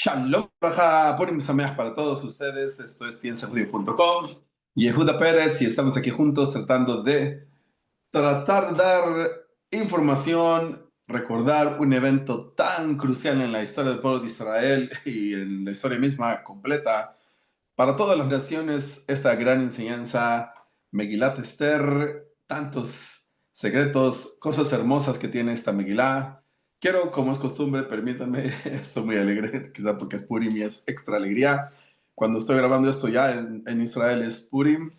Shalom, Raja, Purim Sameach para todos ustedes. Esto es piensajudío.com. Yehuda Pérez y estamos aquí juntos tratar de dar información, recordar un evento tan crucial en la historia del pueblo de Israel y en la historia misma completa para todas las naciones. Esta gran enseñanza, Megilat Esther, tantos secretos, cosas hermosas que tiene esta Megilá. Quiero, como es costumbre, permítanme, estoy muy alegre, quizá porque es Purim y es extra alegría. Cuando estoy grabando esto ya en Israel es Purim.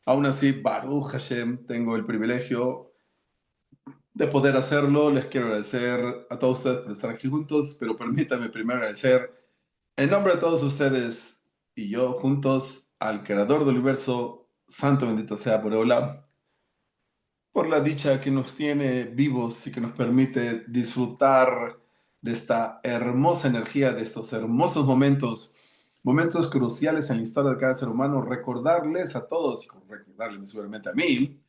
Aún así, Baruch Hashem, tengo el privilegio de poder hacerlo. Les quiero agradecer a todos ustedes por estar aquí juntos, pero permítanme primero agradecer en nombre de todos ustedes y yo juntos al Creador del Universo, Santo bendito sea por Olam, por la dicha que nos tiene vivos y que nos permite disfrutar de esta hermosa energía, de estos hermosos momentos, momentos cruciales en la historia de cada ser humano, recordarles a todos, y recordarles seguramente a mí,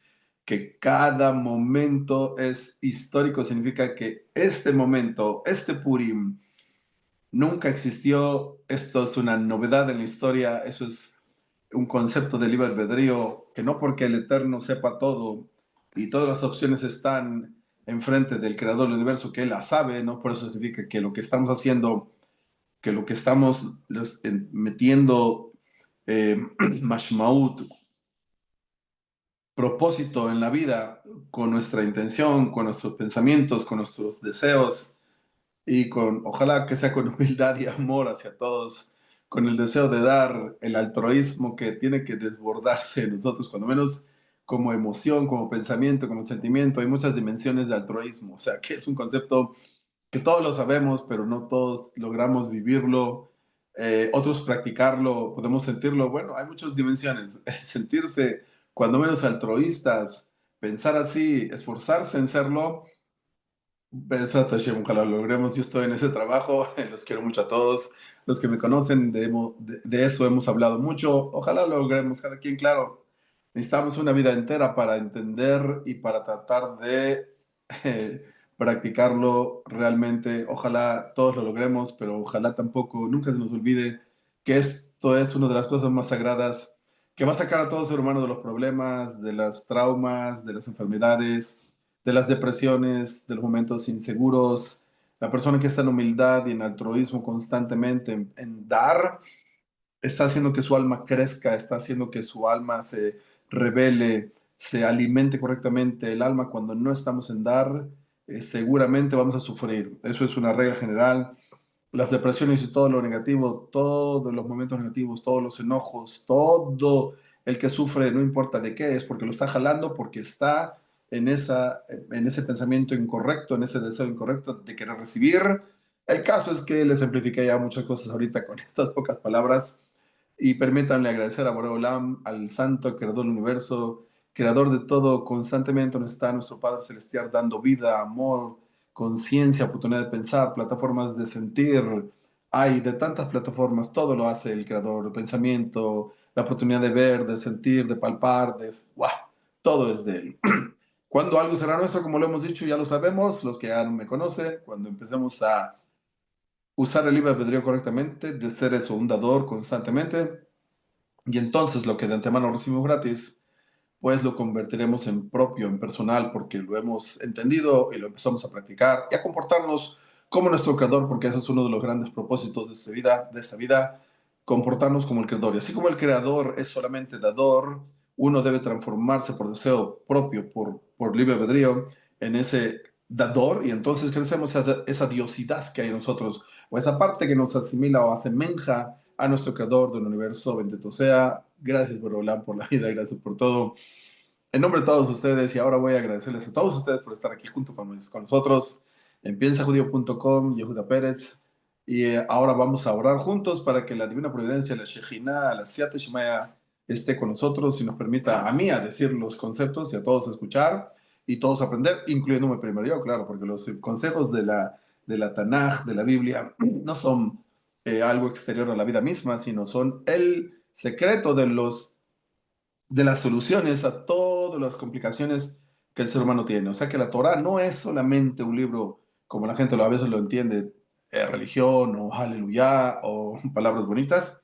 que cada momento es histórico, significa que este momento, este Purim, nunca existió. Esto es una novedad en la historia, eso es un concepto de libre albedrío, que no porque el Eterno sepa todo y todas las opciones están enfrente del Creador del Universo, que Él la sabe, no por eso significa que lo que estamos haciendo, que lo que estamos metiendo mashmaut, propósito en la vida, con nuestra intención, con nuestros pensamientos, con nuestros deseos, y con, ojalá que sea con humildad y amor hacia todos, con el deseo de dar el altruismo que tiene que desbordarse en nosotros, cuando menos como emoción, como pensamiento, como sentimiento. Hay muchas dimensiones de altruismo, o sea, que es un concepto que todos lo sabemos, pero no todos logramos vivirlo, otros practicarlo, podemos sentirlo. Bueno, hay muchas dimensiones. Sentirse cuando menos altruistas, pensar así, esforzarse en serlo. Besat Hashem, ojalá lo logremos. Yo estoy en ese trabajo, los quiero mucho a todos. Los que me conocen, de eso hemos hablado mucho. Ojalá lo logremos, cada quien, claro. Necesitamos una vida entera para entender y para tratar de practicarlo realmente. Ojalá todos lo logremos, pero ojalá tampoco, nunca se nos olvide que esto es una de las cosas más sagradas que va a sacar a todo ser humano de los problemas, de las traumas, de las enfermedades, de las depresiones, de los momentos inseguros. La persona que está en humildad y en altruismo constantemente, en dar, está haciendo que su alma crezca, está haciendo que su alma se revele, se alimente correctamente. El alma, cuando no estamos en dar, seguramente vamos a sufrir. Eso es una regla general. Las depresiones y todo lo negativo, todos los momentos negativos, todos los enojos, todo el que sufre, no importa de qué es, porque lo está jalando, porque está en ese pensamiento incorrecto, en ese deseo incorrecto de querer recibir. El caso es que les simplifiqué ya muchas cosas ahorita con estas pocas palabras y permítanle agradecer a Boreolam, al Santo Creador del Universo, Creador de todo, constantemente nos está nuestro Padre Celestial dando vida, amor, conciencia, oportunidad de pensar, plataformas de sentir. Hay de tantas plataformas, todo lo hace el Creador, el pensamiento, la oportunidad de ver, de sentir, de palpar, ¡guau! Todo es de Él. Cuando algo será nuestro, como lo hemos dicho, ya lo sabemos, los que ya no me conocen, cuando empecemos a usar el libre albedrío correctamente, de ser eso, un dador constantemente, y entonces lo que de antemano recibimos gratis, pues lo convertiremos en propio, en personal, porque lo hemos entendido y lo empezamos a practicar y a comportarnos como nuestro creador, porque ese es uno de los grandes propósitos de esta vida, comportarnos como el creador. Y así como el creador es solamente dador, uno debe transformarse por deseo propio, por libre albedrío, en ese dador, y entonces crecemos esa diosidad que hay en nosotros, o esa parte que nos asimila o asemeja a nuestro creador del universo. Bendito sea. Gracias, Borolán, por la vida, gracias por todo. En nombre de todos ustedes, y ahora voy a agradecerles a todos ustedes por estar aquí junto con nosotros en piensajudío.com, Yehuda Pérez. Y ahora vamos a orar juntos para que la divina providencia, la Shejina, la Siat Shemaya, esté con nosotros y nos permita a mí a decir los conceptos y a todos escuchar y todos aprender, incluyéndome primero yo, claro, porque los consejos de la Tanaj, de la Biblia, no son algo exterior a la vida misma, sino son el secreto de las soluciones a todas las complicaciones que el ser humano tiene. O sea que la Torah no es solamente un libro, como la gente a veces lo entiende, religión o aleluya o palabras bonitas,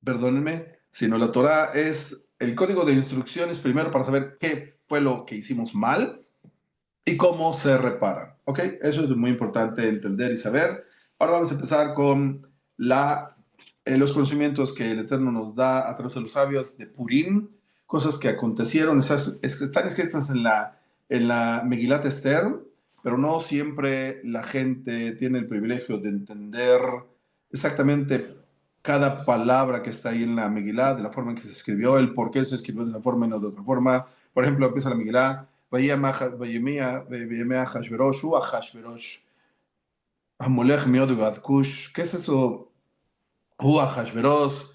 perdónenme, sino la Torah es el código de instrucciones primero para saber qué fue lo que hicimos mal y cómo se repara. ¿Ok? Eso es muy importante entender y saber. Ahora vamos a empezar con los conocimientos que el Eterno nos da a través de los sabios de Purim, cosas que acontecieron, están escritas en la Megilat Esther, pero no siempre la gente tiene el privilegio de entender exactamente cada palabra que está ahí en la Megilá, de la forma en que se escribió, el por qué se escribió de esa forma y no de otra forma. Por ejemplo, empieza la Megilá, וימי אחשוורוש הוא אחשוורוש המולך מאוד ובעד כוש. ¿Qué es eso? Hu Ahashverosh,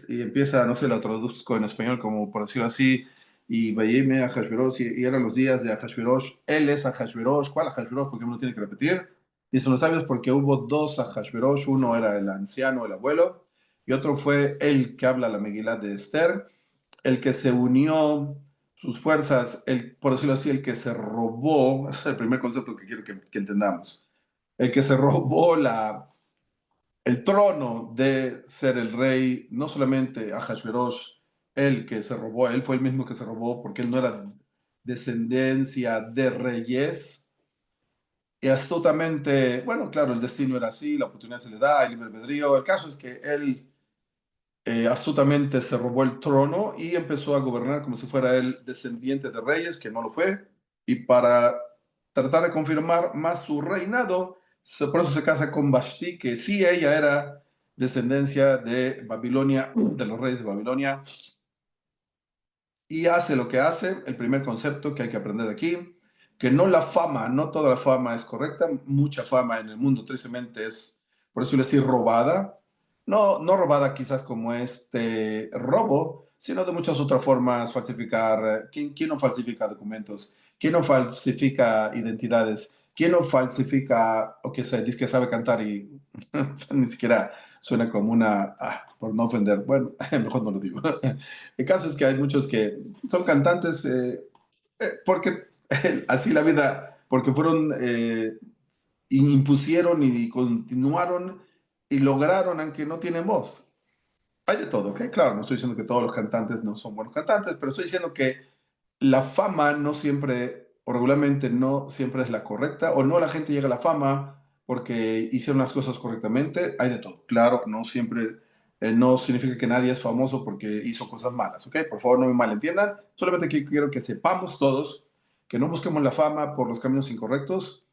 y empieza, no sé, la traduzco en español como por decirlo así, y Vayime Ahashverosh, y eran los días de Ahashverosh, él es Ahashverosh, ¿cuál Ahashverosh? Porque uno tiene que repetir. Dicen los sabios porque hubo dos Ahashverosh, uno era el anciano, el abuelo, y otro fue el que habla la Megilá de Esther, el que se unió sus fuerzas, por decirlo así, el que se robó, ese es el primer concepto que quiero que entendamos, el que se robó el trono de ser el rey, no solamente Ahashverosh, el que se robó, él fue el mismo que se robó porque él no era descendencia de reyes, y astutamente, bueno, claro, el destino era así, la oportunidad se le da, el libre albedrío, el caso es que él astutamente se robó el trono y empezó a gobernar como si fuera el descendiente de reyes, que no lo fue, y para tratar de confirmar más su reinado, por eso se casa con Vashti, que sí, ella era descendencia de Babilonia, de los reyes de Babilonia, y hace lo que hace, el primer concepto que hay que aprender de aquí, que no la fama, no toda la fama es correcta, mucha fama en el mundo tristemente es, por eso decir, robada, no robada quizás como este robo, sino de muchas otras formas, falsificar, ¿quién no falsifica documentos? ¿Quién no falsifica identidades? ¿Quién no falsifica, o que se dice que sabe cantar y ni siquiera suena como una, por no ofender, bueno, mejor no lo digo. El caso es que hay muchos que son cantantes porque así la vida, porque fueron, impusieron y continuaron y lograron, aunque no tienen voz. Hay de todo, ¿ok? Claro, no estoy diciendo que todos los cantantes no son buenos cantantes, pero estoy diciendo que la fama no siempre, o regularmente no siempre es la correcta, o no la gente llega a la fama porque hicieron las cosas correctamente. Hay de todo. Claro, no siempre, no significa que nadie es famoso porque hizo cosas malas, ¿ok? Por favor, no me malentiendan. Solamente quiero que sepamos todos que no busquemos la fama por los caminos incorrectos,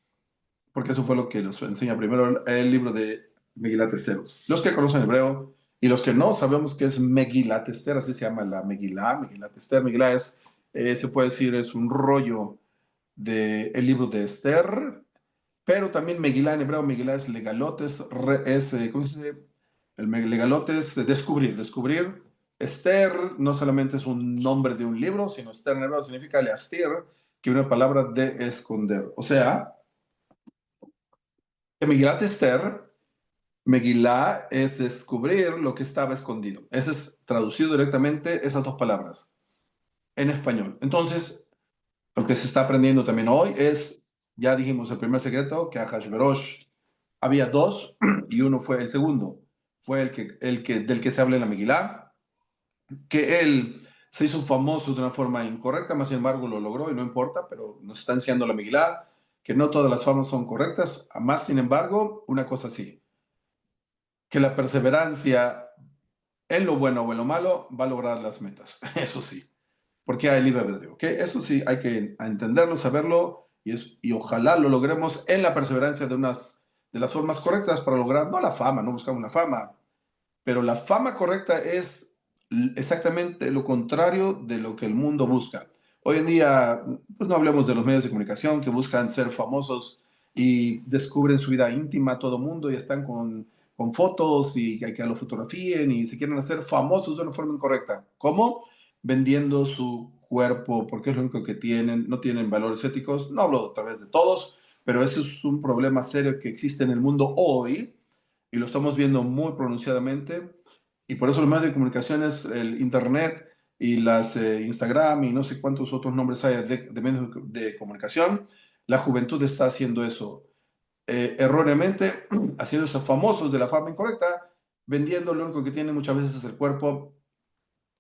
porque eso fue lo que nos enseña primero el libro de Megilat Esther. Los que conocen hebreo y los que no, sabemos que es Megilat Esther, así se llama la Megilá, Megilat Esther. Megilá es, se puede decir, es un rollo del libro de Esther, pero también Megilá en hebreo, Megilá es legalot, ¿cómo se dice? Legalot es descubrir. Esther no solamente es un nombre de un libro, sino Esther en hebreo significa leastir, que es una palabra de esconder. O sea, Megilat Esther, Megilá es descubrir lo que estaba escondido. Ese es traducido directamente esas dos palabras en español. Entonces, lo que se está aprendiendo también hoy es, ya dijimos el primer secreto, que a Hashverosh había dos y uno fue el segundo. Fue del que se habla en la Megilá, que él se hizo famoso de una forma incorrecta, más sin embargo lo logró y no importa, pero nos está enseñando la Megilá, que no todas las famas son correctas, más sin embargo, una cosa sí, que la perseverancia en lo bueno o en lo malo va a lograr las metas, eso sí, porque hay libre albedrío, ¿ok? Eso sí, hay que entenderlo, saberlo y ojalá lo logremos en la perseverancia de las formas correctas para lograr, no la fama, no buscamos la fama, pero la fama correcta es exactamente lo contrario de lo que el mundo busca. Hoy en día, pues no hablemos de los medios de comunicación que buscan ser famosos y descubren su vida íntima a todo mundo y están con fotos y que lo fotografíen y se quieren hacer famosos de una forma incorrecta. ¿Cómo? Vendiendo su cuerpo porque es lo único que tienen, no tienen valores éticos. No hablo a través de todos, pero eso es un problema serio que existe en el mundo hoy y lo estamos viendo muy pronunciadamente. Y por eso los medios de comunicaciones, el Internet y las Instagram y no sé cuántos otros nombres hay de medios de comunicación, la juventud está haciendo eso erróneamente, haciéndose famosos de la forma incorrecta, vendiendo lo único que tienen muchas veces es el cuerpo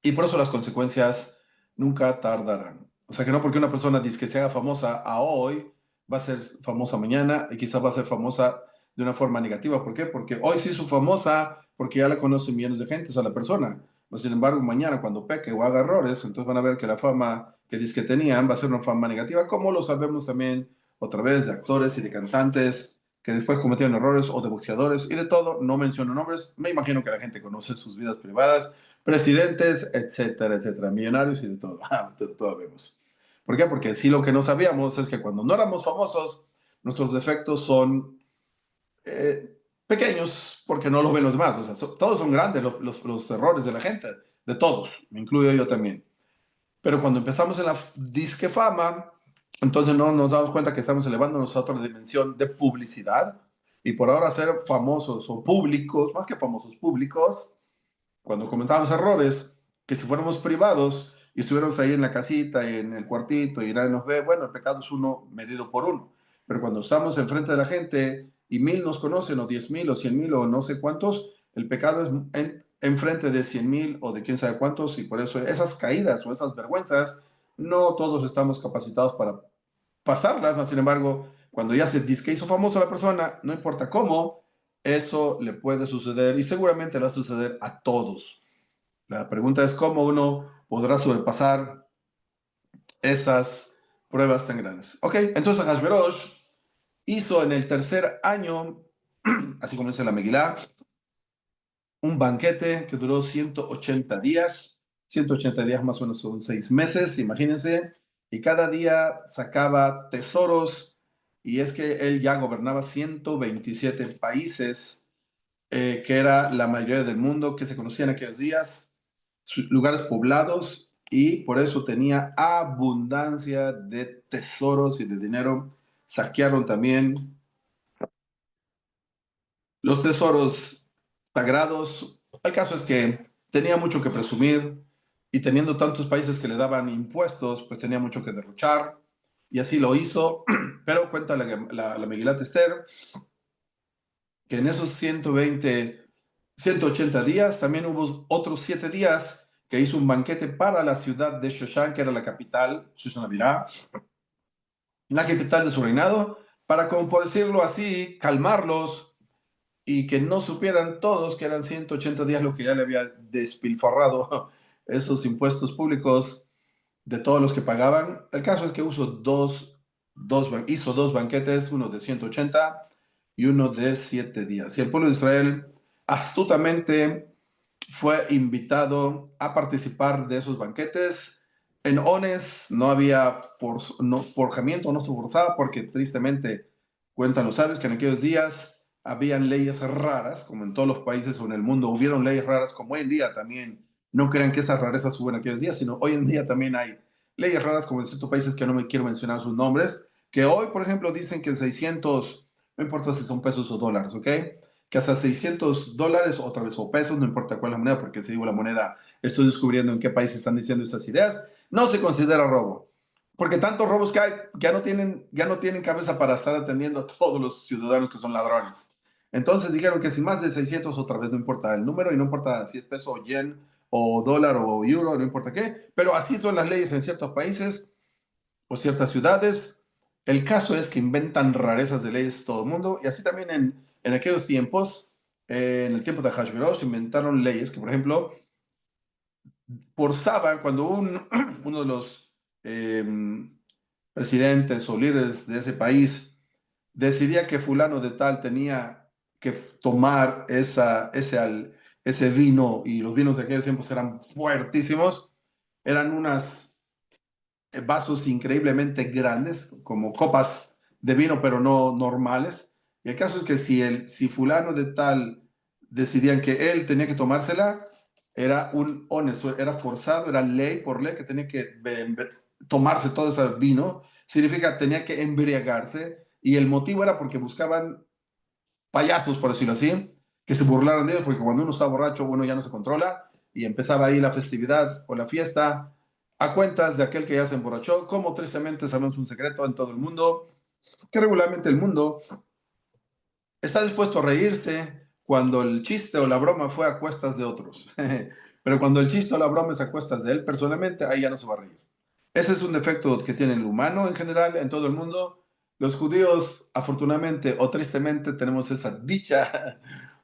y por eso las consecuencias nunca tardarán. O sea que no porque una persona dice que se haga famosa a hoy, va a ser famosa mañana y quizás va a ser famosa de una forma negativa. ¿Por qué? Porque hoy sí es famosa porque ya la conocen millones de gente a la persona. Pero sin embargo, mañana cuando peque o haga errores, entonces van a ver que la fama que dice que tenían va a ser una fama negativa, como lo sabemos también otra vez de actores y de cantantes que después cometieron errores o de boxeadores y de todo. No menciono nombres, me imagino que la gente conoce sus vidas privadas, presidentes, etcétera, etcétera, millonarios y de todo. De todo vemos. ¿Por qué? Porque sí lo que no sabíamos es que cuando no éramos famosos, nuestros defectos son pequeños porque no los ven los demás. O sea, todos son grandes los errores de la gente, de todos, me incluyo yo también. Pero cuando empezamos en la disque fama, entonces no nos damos cuenta que estamos elevándonos a otra dimensión de publicidad. Y por ahora ser famosos o públicos, más que famosos públicos, cuando cometamos errores, que si fuéramos privados y estuviéramos ahí en la casita y en el cuartito y nadie nos ve, bueno, el pecado es uno medido por uno. Pero cuando estamos enfrente de la gente y 1000 nos conocen, o 10,000, o 100,000, o no sé cuántos, el pecado es enfrente de 100,000 o de quién sabe cuántos, y por eso esas caídas o esas vergüenzas, no todos estamos capacitados para pasarlas, mas sin embargo, cuando ya se dice que hizo famoso a la persona, no importa cómo, eso le puede suceder y seguramente le va a suceder a todos. La pregunta es cómo uno podrá sobrepasar esas pruebas tan grandes. Ok, entonces Hashverosh hizo en el tercer año, así como dice la Megilá, un banquete que duró 180 días. 180 días más o menos son 6 meses, imagínense, y cada día sacaba tesoros, y es que él ya gobernaba 127 países, que era la mayoría del mundo que se conocía en aquellos días, lugares poblados, y por eso tenía abundancia de tesoros y de dinero. Saquearon también los tesoros sagrados. El caso es que tenía mucho que presumir y teniendo tantos países que le daban impuestos, pues tenía mucho que derrochar y así lo hizo. Pero cuenta la Megilat Esther que en esos 180 días también hubo otros 7 días que hizo un banquete para la ciudad de Shoshan, que era la capital, Shoshanabirá, la capital de su reinado, para, como por decirlo así, calmarlos y que no supieran todos que eran 180 días lo que ya le había despilfarrado esos impuestos públicos de todos los que pagaban. El caso es que hizo dos banquetes, uno de 180 y uno de 7 días. Y el pueblo de Israel astutamente fue invitado a participar de esos banquetes. En Ones no había forjamiento, no se forzaba porque tristemente cuentan los sabios que en aquellos días habían leyes raras, como en todos los países o en el mundo hubieron leyes raras, como hoy en día también. No crean que esas rarezas suben aquellos días, sino hoy en día también hay leyes raras, como en ciertos países que no me quiero mencionar sus nombres, que hoy, por ejemplo, dicen que 600, no importa si son pesos o dólares, ¿ok? Que hasta $600, otra vez, o pesos, no importa cuál es la moneda, porque si digo la moneda, estoy descubriendo en qué país están diciendo estas ideas, no se considera robo. Porque tantos robos que hay, ya no tienen cabeza para estar atendiendo a todos los ciudadanos que son ladrones. Entonces dijeron que si más de 600, otra vez no importa el número y no importa si es peso o yen o dólar o euro, no importa qué, pero así son las leyes en ciertos países o ciertas ciudades. El caso es que inventan rarezas de leyes todo el mundo, y así también en aquellos tiempos, en el tiempo de Hashverosh, inventaron leyes que, por ejemplo, forzaban cuando uno de los eh, presidentes o líderes de ese país decidía que fulano de tal tenía que tomar ese vino, y los vinos de aquellos tiempos eran fuertísimos, eran unas vasos increíblemente grandes, como copas de vino, pero no normales. Y el caso es que si fulano de tal decidían que él tenía que tomársela, era un honesto, era forzado, era ley por ley que tenía que tomarse todo ese vino. Significa, tenía que embriagarse. Y el motivo era porque buscaban payasos, por decirlo así, que se burlaran de ellos, porque cuando uno está borracho, uno ya no se controla, y empezaba ahí la festividad o la fiesta a cuentas de aquel que ya se emborrachó, como tristemente sabemos un secreto en todo el mundo. que regularmente el mundo está dispuesto a reírse cuando el chiste o la broma fue a cuestas de otros. Pero cuando el chiste o la broma es a cuestas de él personalmente, ahí ya no se va a reír. Ese es un defecto que tiene el humano en general, en todo el mundo. Los judíos, afortunadamente o tristemente, tenemos esa dicha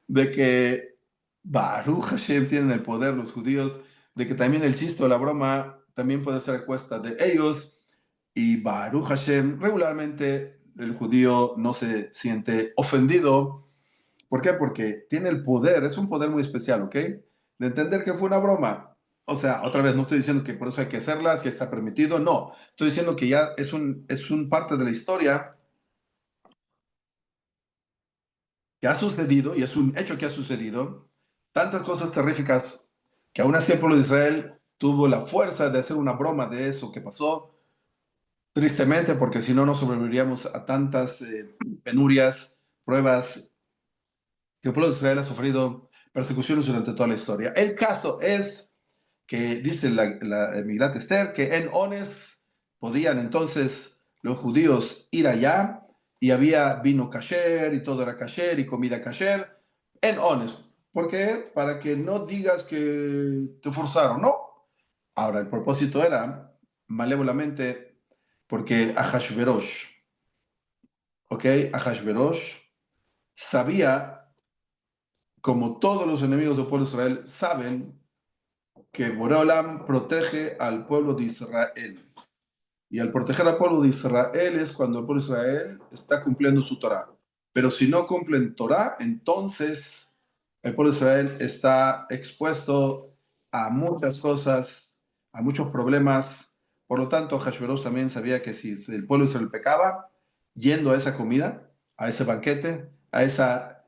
de que Baruch Hashem tienen el poder, los judíos, de que también el chiste o la broma también puede ser a cuesta de ellos. Y Baruch Hashem, regularmente el judío no se siente ofendido. ¿Por qué? Porque tiene el poder, es un poder muy especial, ¿ok? De entender que fue una broma. O sea, otra vez, no estoy diciendo que por eso hay que hacerlas, que está permitido, no. Estoy diciendo que ya es un parte de la historia que ha sucedido y es un hecho que ha sucedido. Tantas cosas terríficas que aún así el pueblo de Israel tuvo la fuerza de hacer una broma de eso que pasó. Tristemente, porque si no, no sobreviviríamos a tantas penurias, pruebas que el pueblo de Israel ha sufrido persecuciones durante toda la historia. El caso es que dice la Miglat Esther que en Ones podían entonces los judíos ir allá y había vino kasher y todo era kasher y comida kasher en Ones. ¿Por qué? Para que no digas que te forzaron, ¿no? Ahora, el propósito era malévolamente porque Ahashverosh, ¿ok? Ahashverosh sabía, como todos los enemigos del pueblo de Israel saben, que Boreolam protege al pueblo de Israel. Y al proteger al pueblo de Israel es cuando el pueblo de Israel está cumpliendo su Torah. Pero si no cumplen Torah, entonces el pueblo de Israel está expuesto a muchas cosas, a muchos problemas. Por lo tanto, Hashverosh también sabía que si el pueblo de Israel pecaba, yendo a esa comida, a ese banquete, a esa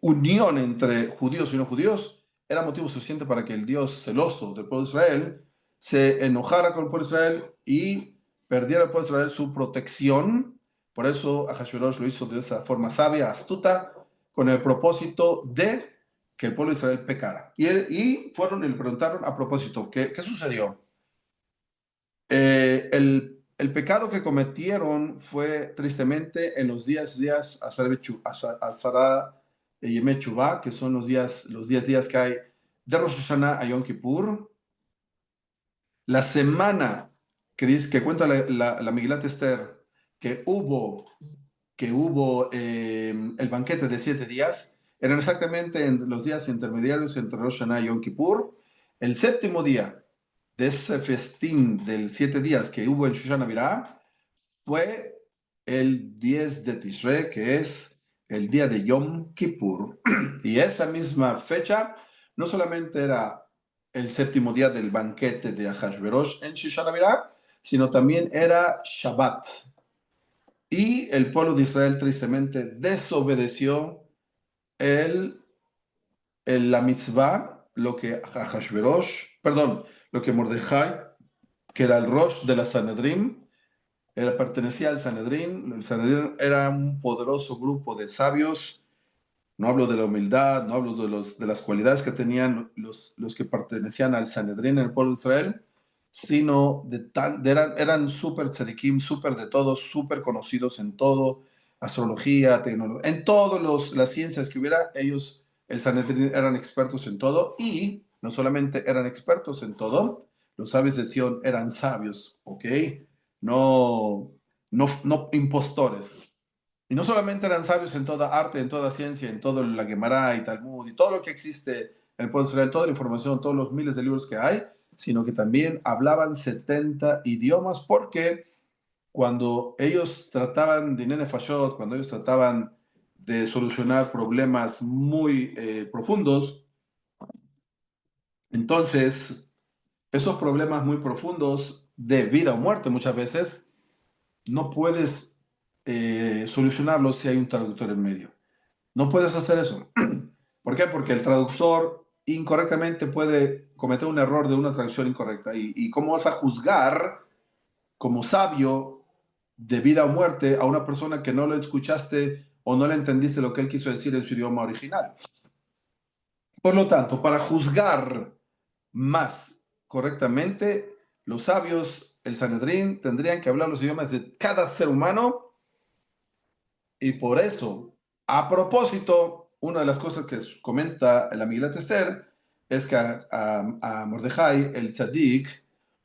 unión entre judíos y no judíos, era motivo suficiente para que el Dios celoso del pueblo de Israel se enojara con el pueblo de Israel y perdiera el pueblo de Israel su protección. Por eso Ahashverosh lo hizo de esa forma sabia, astuta, con el propósito de que el pueblo de Israel pecara. Y fueron y le preguntaron a propósito, ¿qué sucedió? El pecado que cometieron fue tristemente en los días Azara y Yemé Chuvá, que son los 10 días que hay de Rosh Hashanah a Yom Kippur. La semana que dice que cuenta la Migilat Esther que hubo el banquete de 7 días, eran exactamente en los días intermediarios entre Rosh Hashanah y Yom Kippur. El séptimo día de ese festín del 7 días que hubo en Shoshana Birá fue el 10 de Tishrei, que es el día de Yom Kippur. Y esa misma fecha no solamente era el séptimo día del banquete de Ahashverosh en Shoshana Birá, sino también era Shabbat. Y el pueblo de Israel tristemente desobedeció el, la mitzvah, lo que Ahashverosh, perdón, lo que Mordejai, que era el Rosh de la Sanedrín, pertenecía al Sanedrín. El Sanedrín era un poderoso grupo de sabios. No hablo de la humildad, no hablo de las cualidades que tenían los que pertenecían al Sanedrín en el pueblo de Israel, sino eran súper tzadikim, súper de todos, súper conocidos en todo, astrología, tecnología, en todas las ciencias que hubiera, ellos, el Sanedrín, eran expertos en todo y no solamente eran expertos en todo, los sabios de Sion eran sabios, ¿ok? No, no impostores. Y no solamente eran sabios en toda arte, en toda ciencia, en todo la Gemara y Talmud y todo lo que existe en el pueblo de Israel, toda la información, todos los miles de libros que hay, sino que también hablaban 70 idiomas porque cuando ellos trataban de Nene Fashot, cuando ellos trataban de solucionar problemas muy profundos, entonces esos problemas muy profundos de vida o muerte muchas veces no puedes solucionarlos si hay un traductor en medio. No puedes hacer eso. ¿Por qué? Porque el traductor incorrectamente puede cometer un error de una traducción incorrecta. ¿Y cómo vas a juzgar como sabio de vida o muerte a una persona que no lo escuchaste o no le entendiste lo que él quiso decir en su idioma original? Por lo tanto, para juzgar más correctamente, los sabios el Sanedrín tendrían que hablar los idiomas de cada ser humano y por eso, a propósito, una de las cosas que comenta el Amilat Esther es que a Mordejai, el tzadik,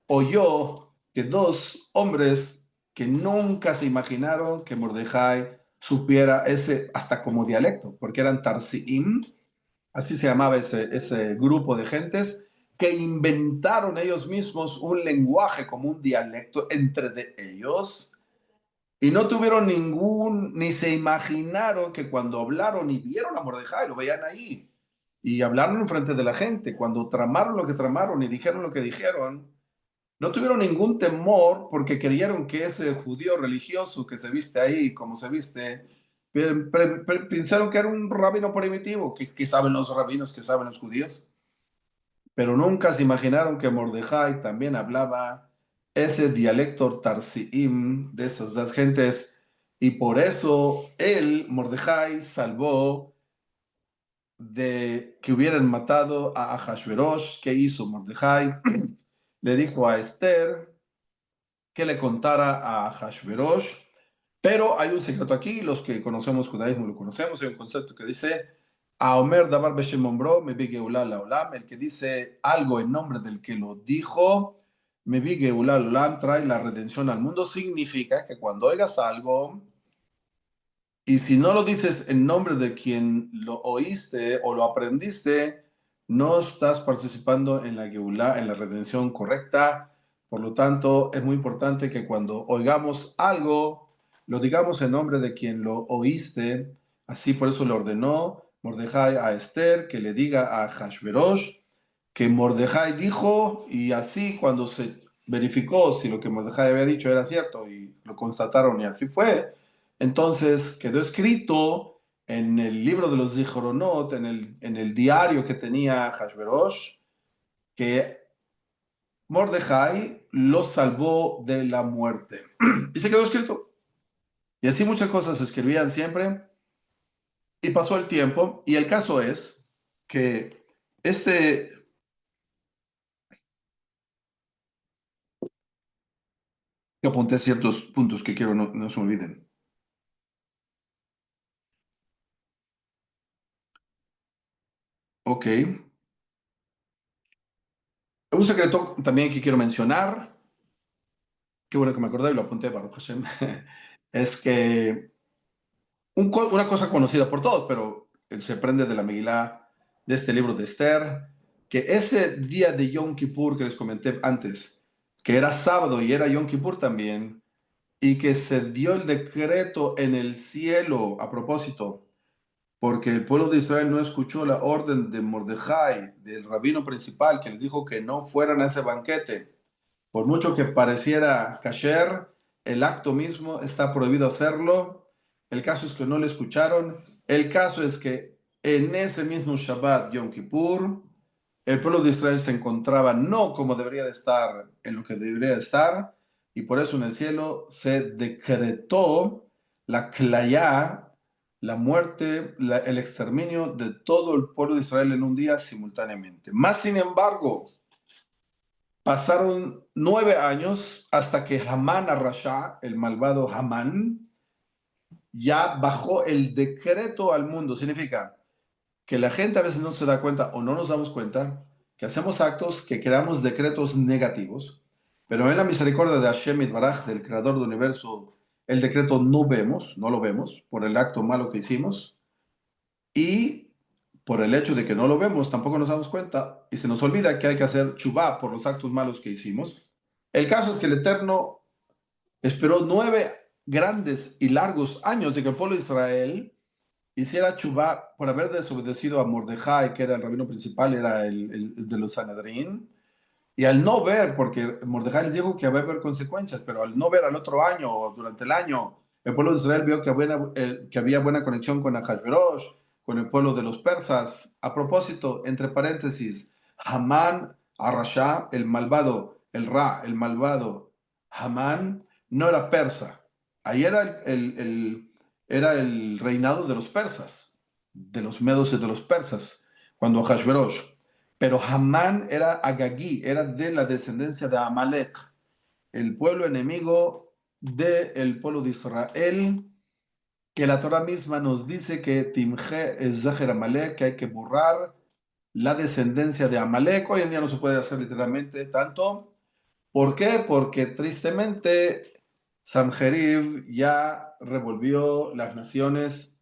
oyó que dos hombres que nunca se imaginaron que Mordejai supiera ese, hasta como dialecto, porque eran Tarsiim, así se llamaba ese grupo de gentes, que inventaron ellos mismos un lenguaje como un dialecto entre de ellos y no tuvieron ni se imaginaron que cuando hablaron y vieron a Mordejai, lo veían ahí, y hablaron en frente de la gente, cuando tramaron lo que tramaron y dijeron lo que dijeron, no tuvieron ningún temor porque creyeron que ese judío religioso que se viste ahí, como se viste, pensaron que era un rabino primitivo, que saben los rabinos, que saben los judíos, pero nunca se imaginaron que Mordejai también hablaba ese dialecto Tarsiim de esas dos gentes, y por eso él, Mordejai, salvó de que hubieran matado a Ahashverosh. ¿Qué hizo Mordejai? Le dijo a Esther que le contara a Ahashverosh, pero hay un secreto aquí, los que conocemos judaísmo lo conocemos, hay un concepto que dice a Omer Dabar Beshem Ombro, me vi Geulah Laolam, el que dice algo en nombre del que lo dijo, me vi Geulah Laolam, trae la redención al mundo, significa que cuando oigas algo, y si no lo dices en nombre de quien lo oíste o lo aprendiste, no estás participando en la Geulah, en la redención correcta. Por lo tanto, es muy importante que cuando oigamos algo, lo digamos en nombre de quien lo oíste. Así por eso le ordenó Mordejai a Esther que le diga a Hashverosh que Mordejai dijo, y así cuando se verificó si lo que Mordejai había dicho era cierto y lo constataron y así fue, entonces quedó escrito en el libro de los Zichronot, en el diario que tenía Hashverosh, que Mordejai lo salvó de la muerte. Y se quedó escrito. Y así muchas cosas se escribían siempre. Y pasó el tiempo. Y el caso es que este, que apunté ciertos puntos que quiero no se olviden. Ok. Un secreto también que quiero mencionar, qué bueno que me acordé y lo apunté, Baruch Hashem, es que una cosa conocida por todos, pero se prende de la Megilá de este libro de Esther, que ese día de Yom Kippur que les comenté antes, que era sábado y era Yom Kippur también, y que se dio el decreto en el cielo a propósito, porque el pueblo de Israel no escuchó la orden de Mordejai, del rabino principal, que les dijo que no fueran a ese banquete. Por mucho que pareciera kasher, el acto mismo está prohibido hacerlo. El caso es que no le escucharon. El caso es que en ese mismo Shabbat, Yom Kippur, el pueblo de Israel se encontraba no como debería de estar, en lo que debería de estar, y por eso en el cielo se decretó la klayá, la muerte, el exterminio de todo el pueblo de Israel en un día simultáneamente. Más sin embargo, pasaron 9 años hasta que Hamán Arrasha, el malvado Hamán, ya bajó el decreto al mundo. Significa que la gente a veces no se da cuenta o no nos damos cuenta que hacemos actos que creamos decretos negativos, pero en la misericordia de Hashem Itbaraj, del creador del universo, el decreto no lo vemos por el acto malo que hicimos, y por el hecho de que no lo vemos, tampoco nos damos cuenta y se nos olvida que hay que hacer chubá por los actos malos que hicimos. El caso es que el Eterno esperó 9 grandes y largos años de que el pueblo de Israel hiciera chubá por haber desobedecido a Mordejai, que era el rabino principal, era el de los Sanedrín, y al no ver, porque Mordejai les dijo que había haber consecuencias, pero al no ver al otro año o durante el año, el pueblo de Israel vio que había buena conexión con Ahashverosh, con el pueblo de los persas. A propósito, entre paréntesis, Hamán Arashá, el malvado, el Ra, el malvado, Hamán no era persa. Ahí era el reinado de los persas, de los medos y de los persas, cuando Ahashverosh. Pero Hamán era agagí, era de la descendencia de Amalek. el pueblo enemigo del pueblo de Israel, que la Torah misma nos dice que Timje es Zaher Amalek, que hay que borrar la descendencia de Amalek. Hoy en día no se puede hacer literalmente tanto. ¿Por qué? Porque tristemente Sanjerib ya revolvió las naciones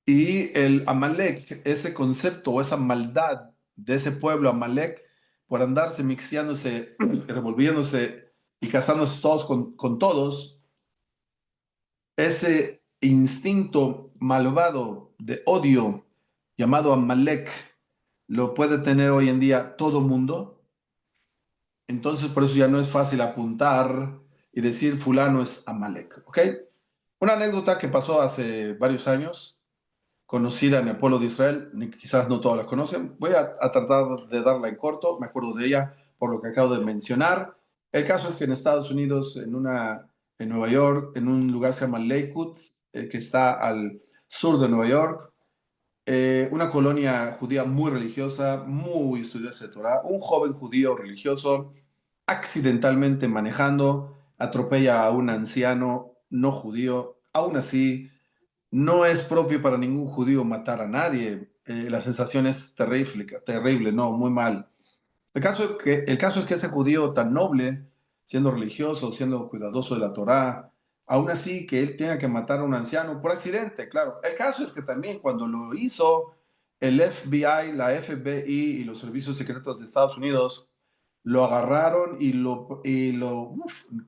y el Amalek, ese concepto o esa maldad de ese pueblo Amalek, por andarse mixeándose, revolviéndose y casándose todos con todos, ese instinto malvado de odio llamado Amalek lo puede tener hoy en día todo mundo. Entonces por eso ya no es fácil apuntar y decir fulano es Amalek, ¿ok? Una anécdota que pasó hace varios años, conocida en el pueblo de Israel, quizás no todos la conocen. Voy a tratar de darla en corto, me acuerdo de ella por lo que acabo de mencionar. El caso es que en Estados Unidos, en Nueva York, en un lugar que se llama Lakewood, que está al sur de Nueva York, una colonia judía muy religiosa, muy estudiosa de Torah, un joven judío religioso accidentalmente manejando atropella a un anciano no judío. Aún así, no es propio para ningún judío matar a nadie. La sensación es terrible, terrible, no, muy mal. El caso es que ese judío tan noble, siendo religioso, siendo cuidadoso de la Torá, aún así que él tenga que matar a un anciano por accidente, claro. El caso es que también cuando lo hizo el FBI, la FBI y los servicios secretos de Estados Unidos, lo agarraron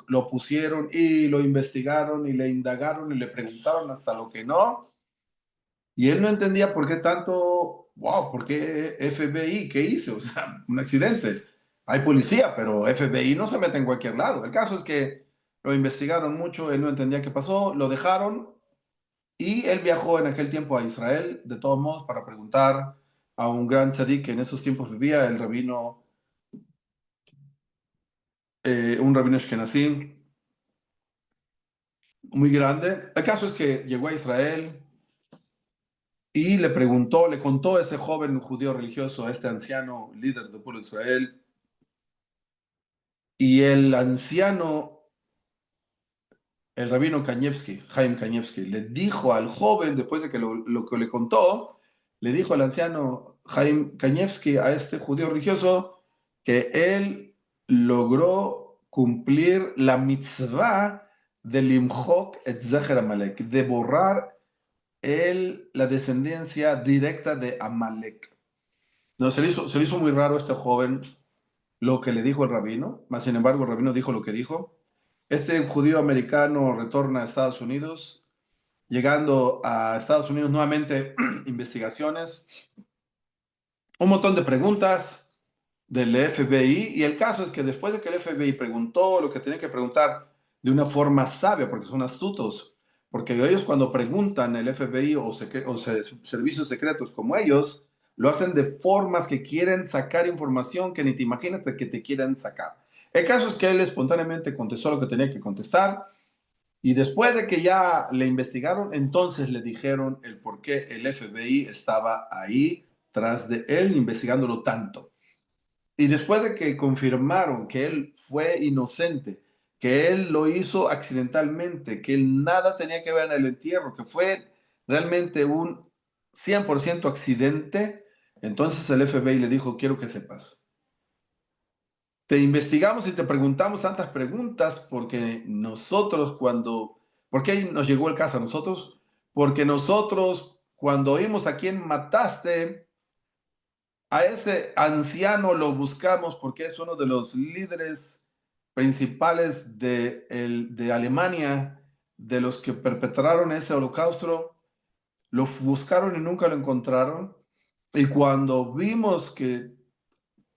lo pusieron y lo investigaron y le indagaron y le preguntaron hasta lo que no. Y él no entendía por qué tanto, wow, ¿por qué FBI? ¿Qué hice? O sea, un accidente. Hay policía, pero FBI no se mete en cualquier lado. El caso es que lo investigaron mucho, él no entendía qué pasó, lo dejaron y él viajó en aquel tiempo a Israel, de todos modos, para preguntar a un gran tzadik que en esos tiempos vivía, el rabino, un rabino ashkenazí muy grande. El caso es que llegó a Israel, y le preguntó, le contó a ese joven judío religioso, a este anciano líder del pueblo de Israel, y el anciano, el rabino Kanievski, Chaim Kanievski, le dijo al joven, después de que lo que le contó, le dijo al anciano Chaim Kanievski, a este judío religioso, que él logró cumplir la mitzvah de limchok et zecher Amalek, de borrar la descendencia directa de Amalek. No, se le hizo muy raro a este joven lo que le dijo el rabino, mas sin embargo el rabino dijo lo que dijo. Este judío americano retorna a Estados Unidos, llegando a Estados Unidos nuevamente, investigaciones, un montón de preguntas del FBI, y el caso es que después de que el FBI preguntó lo que tenía que preguntar de una forma sabia, porque son astutos, porque ellos cuando preguntan el FBI o servicios secretos como ellos, lo hacen de formas que quieren sacar información que ni te imaginas que te quieren sacar. El caso es que él espontáneamente contestó lo que tenía que contestar, y después de que ya le investigaron, entonces le dijeron el por qué el FBI estaba ahí tras de él investigándolo tanto. Y después de que confirmaron que él fue inocente, que él lo hizo accidentalmente, que él nada tenía que ver en el entierro, que fue realmente un 100% accidente, entonces el FBI le dijo, quiero que sepas, te investigamos y te preguntamos tantas preguntas porque nosotros ¿por qué nos llegó el caso a nosotros? Porque nosotros cuando oímos a quién mataste, a ese anciano lo buscamos porque es uno de los líderes principales de Alemania, de los que perpetraron ese holocausto. Lo buscaron y nunca lo encontraron. Y cuando vimos que,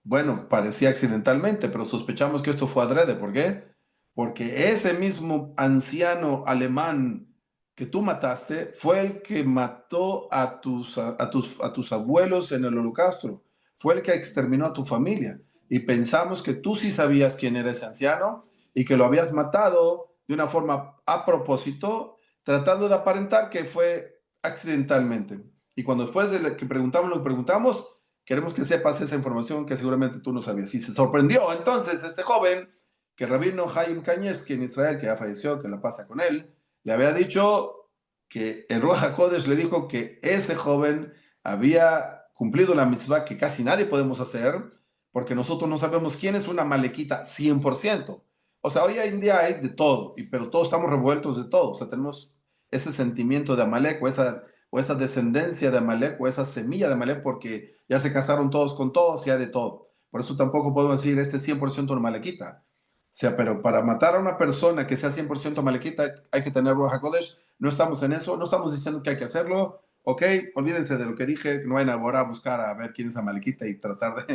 bueno, parecía accidentalmente, pero sospechamos que esto fue adrede. ¿Por qué? Porque ese mismo anciano alemán que tú mataste fue el que mató a tus abuelos en el holocausto. Fue el que exterminó a tu familia. Y pensamos que tú sí sabías quién era ese anciano y que lo habías matado de una forma a propósito, tratando de aparentar que fue accidentalmente. Y cuando después de que preguntamos, lo preguntamos, queremos que sepas esa información que seguramente tú no sabías. Y se sorprendió entonces este joven que Rabino Haim Kanievski en Israel, que ya falleció, que la pasa con él, le había dicho que el Ruach HaKodesh le dijo que ese joven había cumplido la mitzvah que casi nadie podemos hacer, porque nosotros no sabemos quién es una malequita 100%. O sea, hoy en día hay de todo, pero todos estamos revueltos de todo. O sea, tenemos ese sentimiento de Amalek o esa descendencia de Amalek o esa semilla de Amalek porque ya se casaron todos con todos y hay de todo. Por eso tampoco podemos decir este es 100% una malequita. O sea, pero para matar a una persona que sea 100% malequita hay que tener Ruach HaKodesh. No estamos en eso, no estamos diciendo que hay que hacerlo. Ok, olvídense de lo que dije, que no vayan ahora a buscar a ver quién es Amalekita y tratar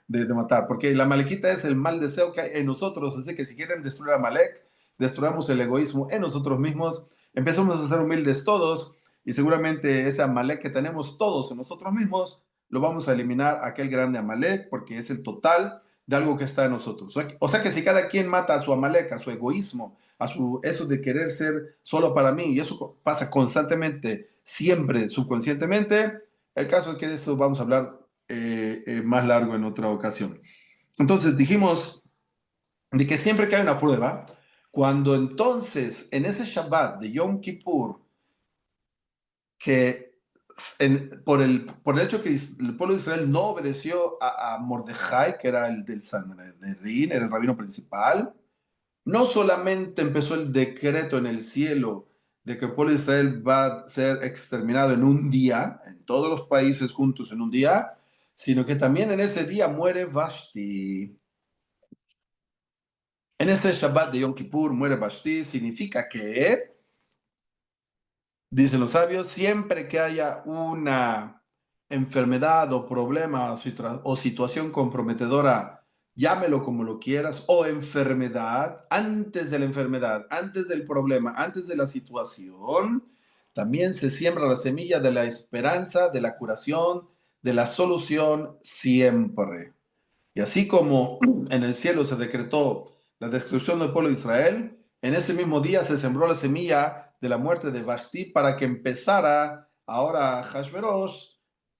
de matar, porque la Malequita es el mal deseo que hay en nosotros, así que si quieren destruir a Malek, destruyamos el egoísmo en nosotros mismos, empecemos a ser humildes todos y seguramente ese Amalek que tenemos todos en nosotros mismos, lo vamos a eliminar aquel grande Amalek, porque es el total de algo que está en nosotros. O sea que si cada quien mata a su Amalek, a su egoísmo, a su eso de querer ser solo para mí, y eso pasa constantemente, siempre, subconscientemente, el caso es que de eso vamos a hablar más largo en otra ocasión. Entonces dijimos de que siempre que hay una prueba, cuando entonces en ese Shabbat de Yom Kippur, que por el hecho que el pueblo de Israel no obedeció a Mordejai, que era el del Sanedrín, era el rabino principal, no solamente empezó el decreto en el cielo de que el pueblo de Israel va a ser exterminado en un día, en todos los países juntos en un día, sino que también en ese día muere Vashti. En ese Shabbat de Yom Kippur muere Vashti, significa que, dicen los sabios, siempre que haya una enfermedad o problema o situación comprometedora, llámelo como lo quieras, o enfermedad, antes del problema, antes de la situación, también se siembra la semilla de la esperanza, de la curación, de la solución siempre. Y así como en el cielo se decretó la destrucción del pueblo de Israel, en ese mismo día se sembró la semilla de la muerte de Vashti para que empezara ahora Hashverosh,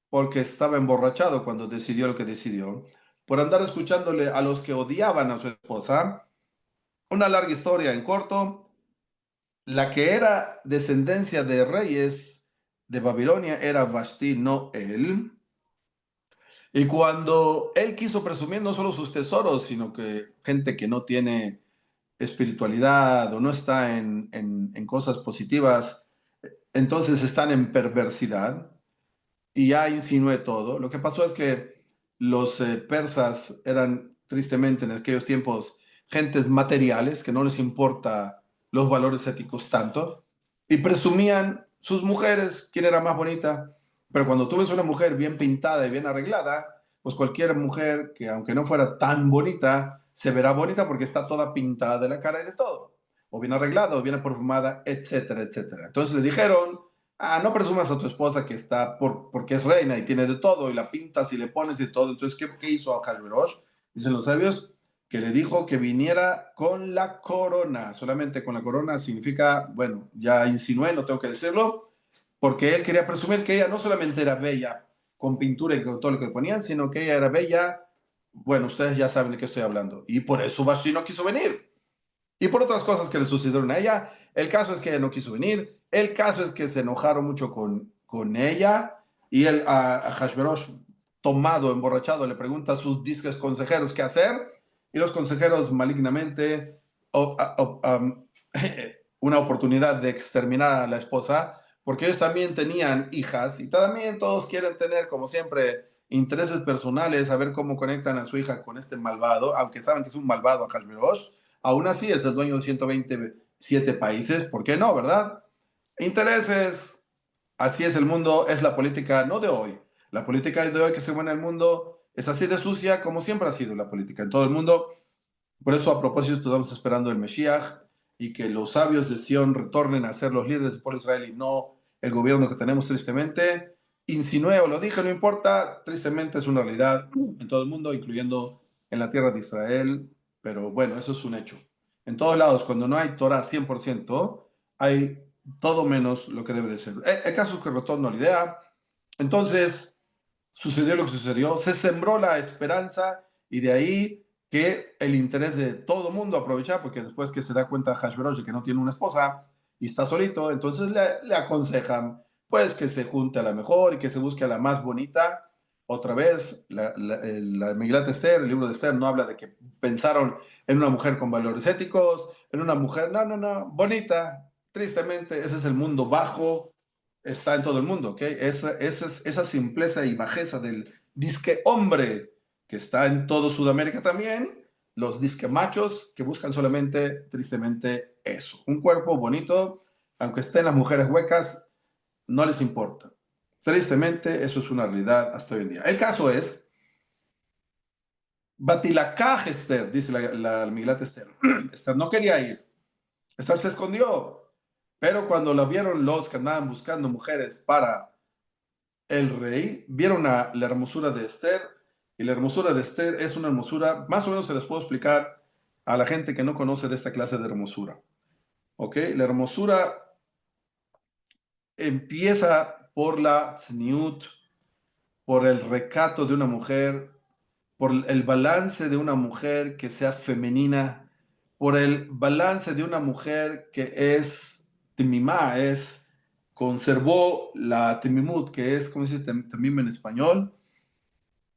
porque estaba emborrachado cuando decidió lo que decidió, por andar escuchándole a los que odiaban a su esposa. Una larga historia en corto, la que era descendencia de reyes de Babilonia era Vashti, no él. Y cuando él quiso presumir no solo sus tesoros, sino que gente que no tiene espiritualidad o no está en cosas positivas, entonces están en perversidad y ya insinué todo. Lo que pasó es que los persas eran tristemente en aquellos tiempos gentes materiales que no les importa los valores éticos tanto y presumían sus mujeres, quién era más bonita. Pero cuando tú ves una mujer bien pintada y bien arreglada, pues cualquier mujer que aunque no fuera tan bonita, se verá bonita porque está toda pintada de la cara y de todo. O bien arreglada, o bien perfumada, etcétera, etcétera. Entonces le dijeron, ah, no presumas a tu esposa que está porque es reina y tiene de todo y la pintas y le pones de todo. Entonces, ¿qué hizo Ahasverosh? Dicen los sabios que le dijo que viniera con la corona. Solamente con la corona significa, bueno, ya insinué, no tengo que decirlo, porque él quería presumir que ella no solamente era bella con pintura y con todo lo que le ponían, sino que ella era bella. Bueno, ustedes ya saben de qué estoy hablando. Y por eso Vashti no quiso venir. Y por otras cosas que le sucedieron a ella. El caso es que ella no quiso venir. El caso es que se enojaron mucho con ella. Y él, a Hashverosh, tomado, emborrachado, le pregunta a sus disques consejeros qué hacer. Y los consejeros malignamente, una oportunidad de exterminar a la esposa, porque ellos también tenían hijas y también todos quieren tener, como siempre, intereses personales, a ver cómo conectan a su hija con este malvado, aunque saben que es un malvado a Hashverosh. Aún así es el dueño de 127 países, ¿por qué no, verdad? Intereses, así es el mundo, es la política no de hoy. La política de hoy que se ve en el mundo es así de sucia como siempre ha sido la política en todo el mundo. Por eso, a propósito, estamos esperando el Mesías y que los sabios de Sion retornen a ser los líderes del pueblo de Israel y no el gobierno que tenemos tristemente. Insinué o lo dije, no importa, tristemente es una realidad en todo el mundo, incluyendo en la tierra de Israel, pero bueno, eso es un hecho. En todos lados, cuando no hay Torah 100%, hay todo menos lo que debe de ser. El caso es que retorno a la idea. Entonces, sucedió lo que sucedió, se sembró la esperanza y de ahí que el interés de todo el mundo aprovechar, porque después que se da cuenta Hashverosh de que no tiene una esposa y está solito, entonces le aconsejan pues que se junte a la mejor y que se busque a la más bonita. Otra vez, la Megilat Esther, el libro de Esther, no habla de que pensaron en una mujer con valores éticos, en una mujer, no, no, no, bonita. Tristemente, ese es el mundo bajo, está en todo el mundo, ¿ok? Esa simpleza y bajeza del disque hombre que está en todo Sudamérica también, los disque machos que buscan solamente, tristemente, eso. Un cuerpo bonito, aunque estén las mujeres huecas, no les importa. Tristemente, eso es una realidad hasta hoy en día. El caso es, Batilacaj Esther, dice la Milat Esther. Esther no quería ir. Esther se escondió. Pero cuando la vieron los que andaban buscando mujeres para el rey, vieron la hermosura de Esther, y la hermosura de Esther es una hermosura, más o menos se les puedo explicar a la gente que no conoce de esta clase de hermosura. ¿Ok? La hermosura empieza por la tzniut, por el recato de una mujer, por el balance de una mujer que sea femenina, por el balance de una mujer que es timimá, conservó la timimut, que es, ¿cómo se dice tamim en español?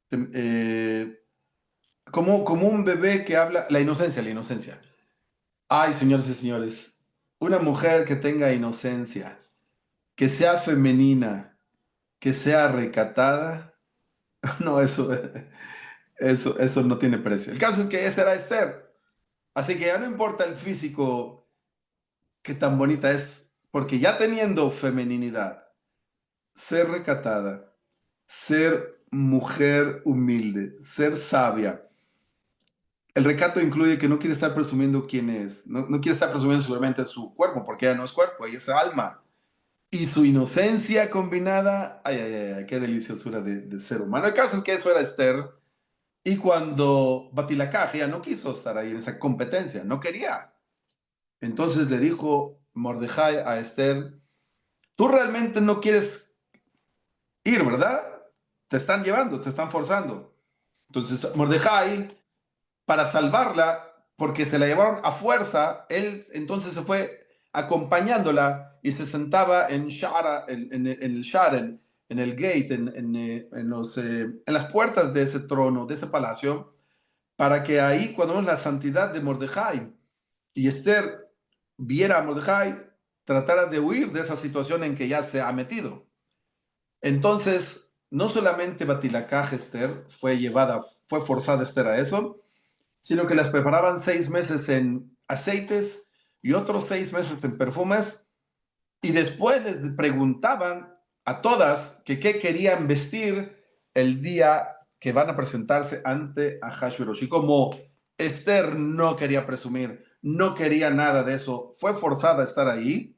Tem- eh, como un bebé que habla, la inocencia, la inocencia. Ay, señores y señores, una mujer que tenga inocencia, que sea femenina, que sea recatada, no, eso no tiene precio. El caso es que esa era Esther. Así que ya no importa el físico, qué tan bonita es, porque ya teniendo femeninidad, ser recatada, ser mujer humilde, ser sabia. El recato incluye que no quiere estar presumiendo quién es, no quiere estar presumiendo seguramente su cuerpo, porque ella no es cuerpo, ella es alma. Y su inocencia combinada, ay, ay, ay, qué deliciosura de ser humano. El caso es que eso era Esther. Y cuando Batilacaj ya no quiso estar ahí en esa competencia, no quería. Entonces le dijo Mordejai a Esther, tú realmente no quieres ir, ¿verdad? Te están llevando, te están forzando. Entonces Mordejai, para salvarla, porque se la llevaron a fuerza, él entonces se fue acompañándola y se sentaba en Shara, en el Sharen, en el gate, en las puertas de ese trono, de ese palacio, para que ahí, cuando vemos la santidad de Mordejai y Esther viera a Mordejai, tratara de huir de esa situación en que ya se ha metido. Entonces, no solamente Batilacaj Esther fue forzada Esther a eso, sino que las preparaban 6 meses en aceites y otros 6 meses en perfumes, y después les preguntaban a todas que qué querían vestir el día que van a presentarse ante Ahasuerus. Y como Esther no quería presumir, no quería nada de eso, fue forzada a estar ahí,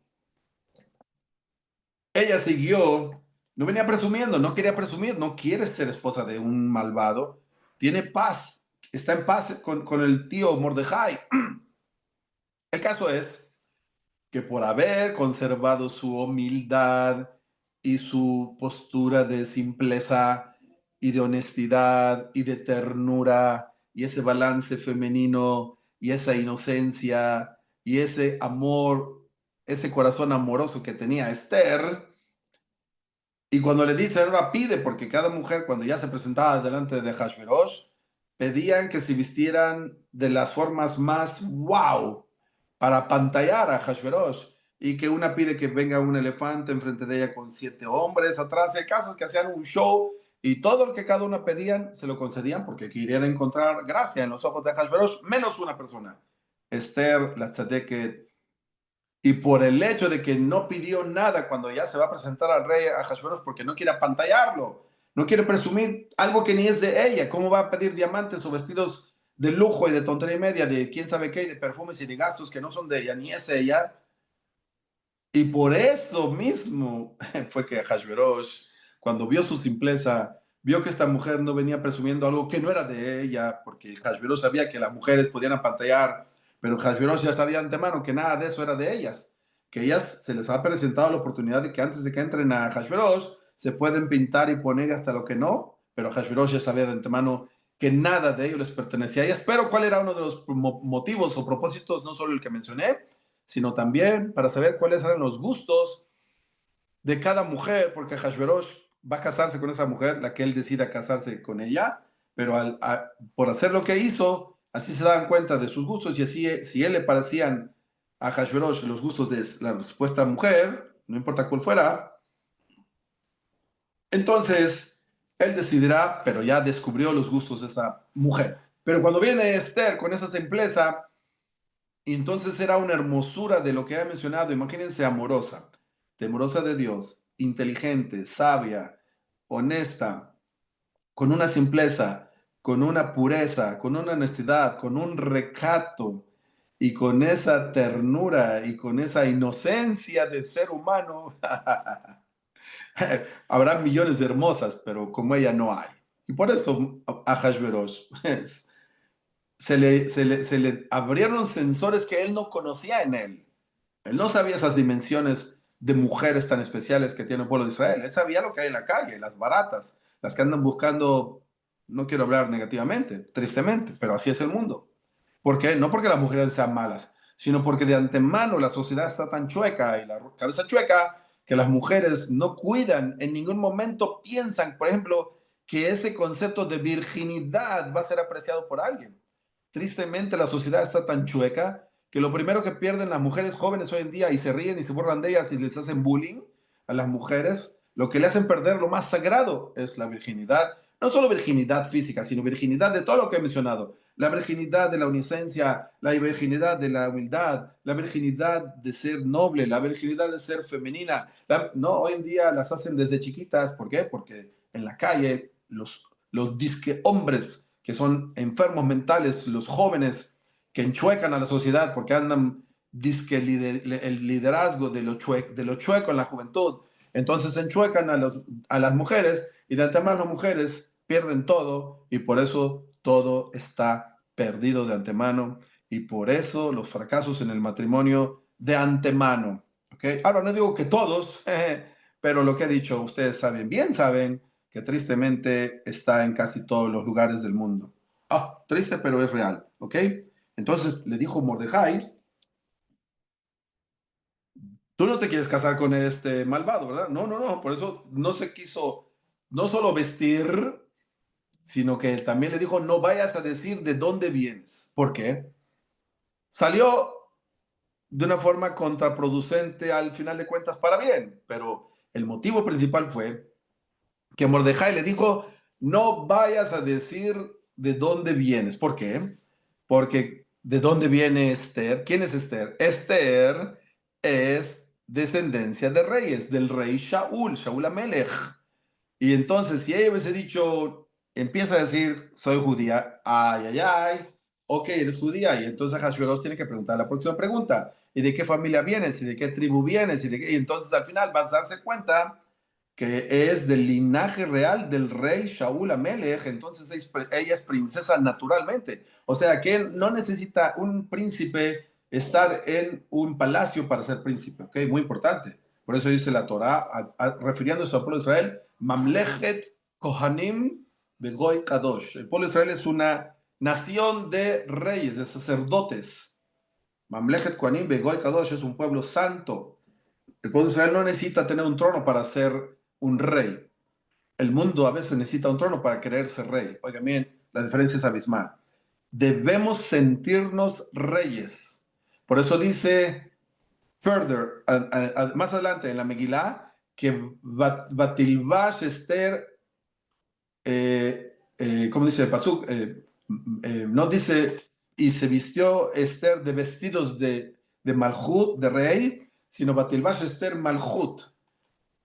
ella siguió, no venía presumiendo, no quería presumir, no quiere ser esposa de un malvado, tiene paz, está en paz con el tío Mordejai. El caso es que por haber conservado su humildad y su postura de simpleza y de honestidad y de ternura y ese balance femenino y esa inocencia y ese amor, ese corazón amoroso que tenía Esther, y cuando le dice, ahora pide, porque cada mujer cuando ya se presentaba delante de Hashverosh, pedían que se vistieran de las formas más wow para pantallar a Hashverosh. Y que una pide que venga un elefante enfrente de ella con 7 hombres atrás. Y hay casos que hacían un show y todo lo que cada una pedían se lo concedían porque querían encontrar gracia en los ojos de Hashverosh, menos una persona. Esther, la tzadeket, y por el hecho de que no pidió nada cuando ya se va a presentar al rey a Ahasuerus porque no quiere apantallarlo, no quiere presumir algo que ni es de ella. ¿Cómo va a pedir diamantes o vestidos de lujo y de tontería y media, de quién sabe qué, y de perfumes y de gastos que no son de ella, ni es ella? Y por eso mismo fue que Ahasuerus, cuando vio su simpleza, vio que esta mujer no venía presumiendo algo que no era de ella, porque Ahasuerus sabía que las mujeres podían apantallar, pero Ahasuerus ya sabía de antemano que nada de eso era de ellas, que ellas se les ha presentado la oportunidad de que antes de que entren a Ahasuerus, se pueden pintar y poner hasta lo que no, pero Hashverosh ya sabía de antemano que nada de ello les pertenecía a ellas. Pero ¿cuál era uno de los motivos o propósitos, no solo el que mencioné, sino también para saber cuáles eran los gustos de cada mujer, porque Hashverosh va a casarse con esa mujer, la que él decida casarse con ella, pero por hacer lo que hizo, así se dan cuenta de sus gustos y así, si él le parecían a Hashverosh los gustos de la supuesta mujer, no importa cuál fuera, entonces él decidirá, pero ya descubrió los gustos de esa mujer. Pero cuando viene Esther con esa simpleza, entonces era una hermosura de lo que he mencionado, imagínense amorosa, temerosa de Dios, inteligente, sabia, honesta, con una simpleza, con una pureza, con una honestidad, con un recato y con esa ternura y con esa inocencia de ser humano. Habrá millones de hermosas, pero como ella no hay. Y por eso a Hashverosh se le abrieron sensores que él no conocía en él. Él no sabía esas dimensiones de mujeres tan especiales que tiene el pueblo de Israel. Él sabía lo que hay en la calle, las baratas, las que andan buscando, no quiero hablar negativamente, tristemente, pero así es el mundo. ¿Por qué? No porque las mujeres sean malas, sino porque de antemano la sociedad está tan chueca y la cabeza chueca que las mujeres no cuidan, en ningún momento piensan, por ejemplo, que ese concepto de virginidad va a ser apreciado por alguien. Tristemente la sociedad está tan chueca que lo primero que pierden las mujeres jóvenes hoy en día y se ríen y se burlan de ellas y les hacen bullying a las mujeres, lo que le hacen perder lo más sagrado es la virginidad. No solo virginidad física, sino virginidad de todo lo que he mencionado. La virginidad de la inocencia, la virginidad de la humildad, la virginidad de ser noble, la virginidad de ser femenina. No, hoy en día las hacen desde chiquitas. ¿Por qué? Porque en la calle los disque hombres que son enfermos mentales, los jóvenes que enchuecan a la sociedad porque andan disque el liderazgo de lo chueco en la juventud, entonces enchuecan a las mujeres y de antemano las mujeres pierden todo y por eso todo está perdido de antemano y por eso los fracasos en el matrimonio de antemano. ¿Okay? Ahora no digo que todos, pero lo que he dicho, ustedes saben, bien saben que tristemente está en casi todos los lugares del mundo. Ah, triste, pero es real, ¿ok? Entonces le dijo Mordejai, tú no te quieres casar con este malvado, ¿verdad? No, no, no, por eso no se quiso, no solo vestir, sino que también le dijo, no vayas a decir de dónde vienes. ¿Por qué? Salió de una forma contraproducente al final de cuentas para bien, pero el motivo principal fue que Mordejai le dijo, no vayas a decir de dónde vienes. ¿Por qué? Porque ¿de dónde viene Esther? ¿Quién es Esther? Esther es descendencia de reyes, del rey Shaul, Shaul Amelech. Y entonces, si ella hubiese dicho, empieza a decir, soy judía, ay, ay, ay, ok, eres judía, y entonces Hashverosh tiene que preguntar la próxima pregunta, ¿y de qué familia vienes? ¿Y de qué tribu vienes? Y entonces al final vas a darse cuenta que es del linaje real del rey Shaul Amelech, entonces ella es princesa naturalmente. O sea que no necesita un príncipe estar en un palacio para ser príncipe, ¿ok? Muy importante. Por eso dice la Torá, refiriéndose al pueblo de Israel, Mamlechet Kohanim Begoy Kadosh. El pueblo de Israel es una nación de reyes, de sacerdotes. Mamlechet Kohanim Begoy Kadosh es un pueblo santo. El pueblo de Israel no necesita tener un trono para ser un rey. El mundo a veces necesita un trono para querer ser rey. Oigan bien, la diferencia es abismal. Debemos sentirnos reyes. Por eso dice further, más adelante en la Megilá, que Batilbash Esther, ¿cómo dice el Pasuk? No dice, y se vistió Esther de vestidos de Malhut, de rey, sino Batilbash Esther Malhut.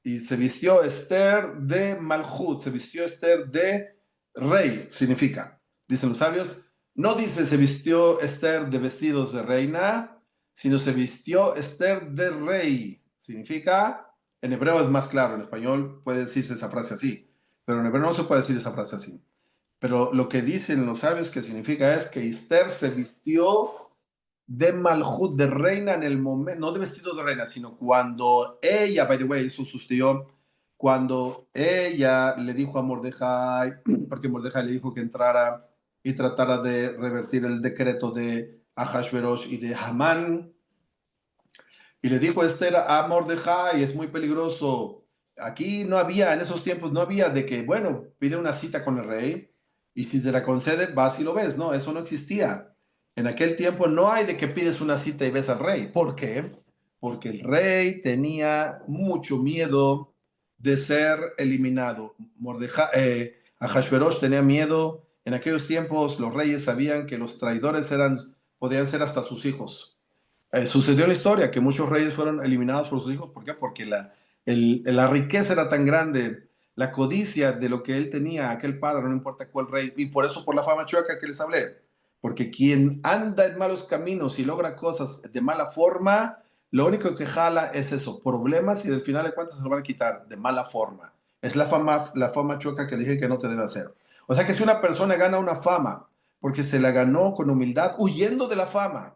Y se vistió Esther de Malhut, se vistió Esther de rey, significa. Dicen los sabios, no dice se vistió Esther de vestidos de reina, sino se vistió Esther de rey. Significa, en hebreo es más claro, en español puede decirse esa frase así, pero en hebreo no se puede decir esa frase así. Pero lo que dicen los sabios que significa es que Esther se vistió de Malhut, de reina en el momento, no de vestido de reina, sino cuando ella, by the way, eso sucedió cuando ella le dijo a Mordejai, porque Mordejai le dijo que entrara y tratara de revertir el decreto de Ahashverosh y de Hamán, y le dijo Esther a Mordejai, es muy peligroso. Aquí no había, en esos tiempos no había de que, bueno, pide una cita con el rey y si te la concede, vas y lo ves. No, eso no existía. En aquel tiempo no hay de que pides una cita y ves al rey. ¿Por qué? Porque el rey tenía mucho miedo de ser eliminado. Ahashverosh tenía miedo. En aquellos tiempos los reyes sabían que los traidores podían ser hasta sus hijos. Sucedió en la historia que muchos reyes fueron eliminados por sus hijos. ¿Por qué? Porque la riqueza era tan grande, la codicia de lo que él tenía, aquel padre, no importa cuál rey, y por eso por la fama chueca que les hablé. Porque quien anda en malos caminos y logra cosas de mala forma, lo único que jala es eso, problemas, y al final de cuentas se lo van a quitar de mala forma. Es la fama chueca que dije que no te debe hacer. O sea que si una persona gana una fama porque se la ganó con humildad, huyendo de la fama,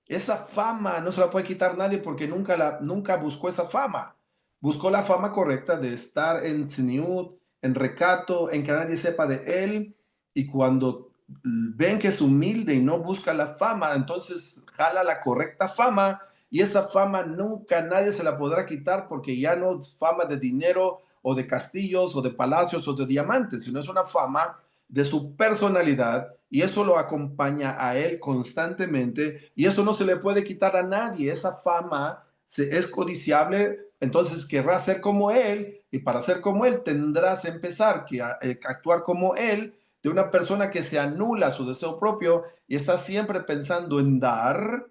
esa fama no se la puede quitar nadie porque nunca buscó esa fama. Buscó la fama correcta de estar en tzniut, en recato, en que nadie sepa de él. Y cuando ven que es humilde y no busca la fama, entonces jala la correcta fama. Y esa fama nunca nadie se la podrá quitar porque ya no es fama de dinero o de castillos o de palacios o de diamantes, sino es una fama de su personalidad y eso lo acompaña a él constantemente y eso no se le puede quitar a nadie. Esa fama es codiciable, entonces querrá ser como él y para ser como él tendrás que empezar a actuar como él, de una persona que se anula su deseo propio y está siempre pensando en dar.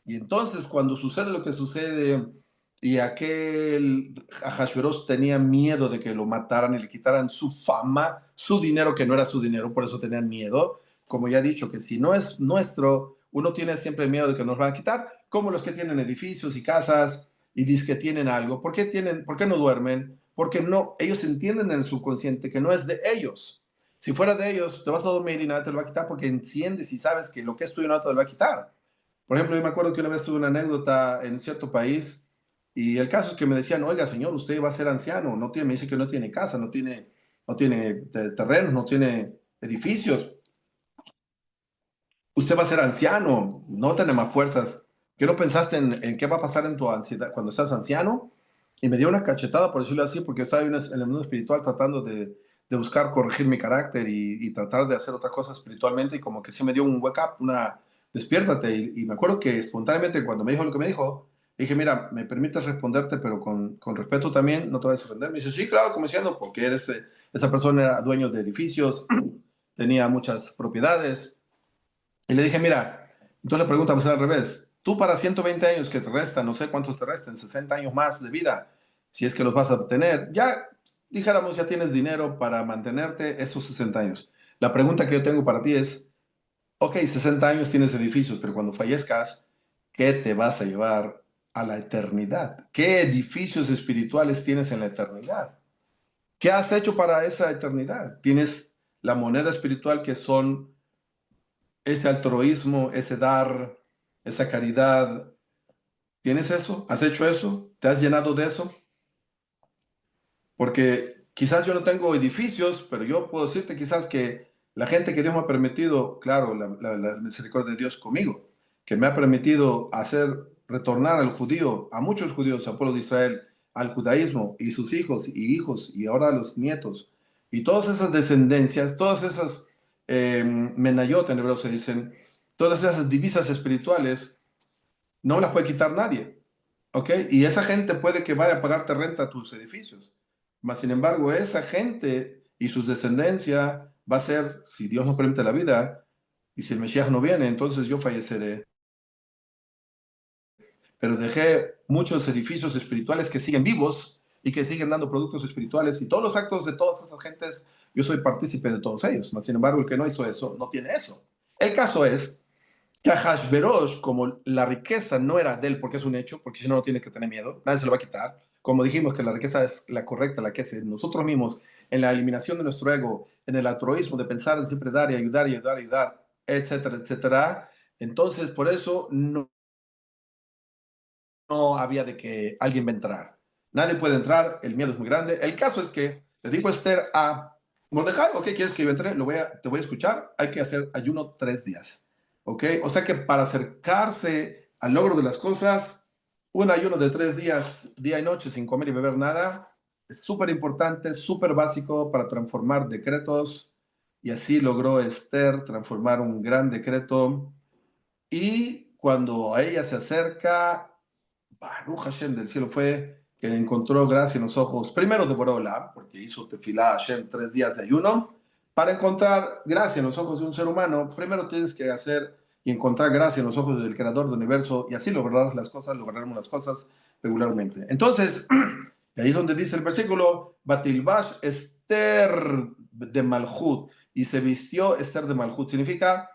Y entonces cuando sucede lo que sucede y aquel Ahashverosh tenía miedo de que lo mataran y le quitaran su fama, su dinero, que no era su dinero, por eso tenían miedo. Como ya he dicho, que si no es nuestro, uno tiene siempre miedo de que nos van a quitar, como los que tienen edificios y casas y dicen que tienen algo. ¿Por qué no duermen? Porque no, ellos entienden en el subconsciente que no es de ellos. Si fuera de ellos, te vas a dormir y nada te lo va a quitar porque entiendes y sabes que lo que es tuyo no te lo va a quitar. Por ejemplo, yo me acuerdo que una vez tuve una anécdota en cierto país y el caso es que me decían, oiga, señor, usted va a ser anciano, me dice que no tiene casa, no tiene terrenos, no tiene edificios, usted va a ser anciano, no tiene más fuerzas. ¿Qué no pensaste en qué va a pasar en tu ansiedad cuando estás anciano? Y me dio una cachetada, por decirlo así, porque estaba en el mundo espiritual tratando de buscar corregir mi carácter y tratar de hacer otra cosa espiritualmente y como que sí me dio un wake up, una despiértate. Y me acuerdo que espontáneamente cuando me dijo lo que me dijo, dije, mira, me permites responderte, pero con respeto también, no te vayas a ofender. Me dice, sí, claro, como diciendo, porque esa persona era dueño de edificios, tenía muchas propiedades. Y le dije, mira, entonces la pregunta va a ser al revés. Tú para 120 años que te restan, no sé cuántos te restan, 60 años más de vida, si es que los vas a tener, ya dijéramos, ya tienes dinero para mantenerte esos 60 años. La pregunta que yo tengo para ti es, ok, 60 años tienes edificios, pero cuando fallezcas, ¿qué te vas a llevar a la eternidad? ¿Qué edificios espirituales tienes en la eternidad? ¿Qué has hecho para esa eternidad? Tienes la moneda espiritual que son ese altruismo, ese dar, esa caridad. ¿Tienes eso? ¿Has hecho eso? ¿Te has llenado de eso? Porque quizás yo no tengo edificios, pero yo puedo decirte quizás que la gente que Dios me ha permitido, claro, la misericordia de Dios conmigo, que me ha permitido hacer retornar al judío, a muchos judíos, al pueblo de Israel, al judaísmo y sus hijos y ahora los nietos, y todas esas descendencias, todas esas menayot en hebreo se dicen, todas esas divisas espirituales, no las puede quitar nadie. ¿Ok? Y esa gente puede que vaya a pagarte renta a tus edificios. Mas, sin embargo, esa gente y su descendencia va a ser, si Dios nos permite la vida, y si el Mesías no viene, entonces yo falleceré. Pero dejé muchos edificios espirituales que siguen vivos y que siguen dando productos espirituales y todos los actos de todas esas gentes, yo soy partícipe de todos ellos. Mas, sin embargo, el que no hizo eso, no tiene eso. El caso es que a Hashverosh, como la riqueza no era de él, porque es un hecho, porque si no, no tiene que tener miedo, nadie se lo va a quitar. Como dijimos que la riqueza es la correcta, la que es en nosotros mismos, en la eliminación de nuestro ego, en el altruismo de pensar en siempre dar y ayudar y ayudar y ayudar, etcétera, etcétera. Entonces, por eso no había de que alguien va a entrar. nadie puede entrar, el miedo es muy grande. El caso es que le dijo Esther a Mordejai, ok, ¿quieres que yo entre? Te voy a escuchar, hay que hacer ayuno 3 días, ok. O sea que para acercarse al logro de las cosas, un ayuno de 3 días, día y noche, sin comer y beber nada, es súper importante, súper básico para transformar decretos, y así logró Esther transformar un gran decreto. Y cuando a ella se acerca, Baruch Hashem del cielo fue que encontró gracia en los ojos, primero de Borola, porque hizo tefilá a Hashem 3 días de ayuno. Para encontrar gracia en los ojos de un ser humano, primero tienes que hacer y encontrar gracia en los ojos del creador del universo, y así lograremos las cosas regularmente. Entonces, ahí es donde dice el versículo, Batilbash Esther de Malhut, y se vistió Esther de Malhut. Significa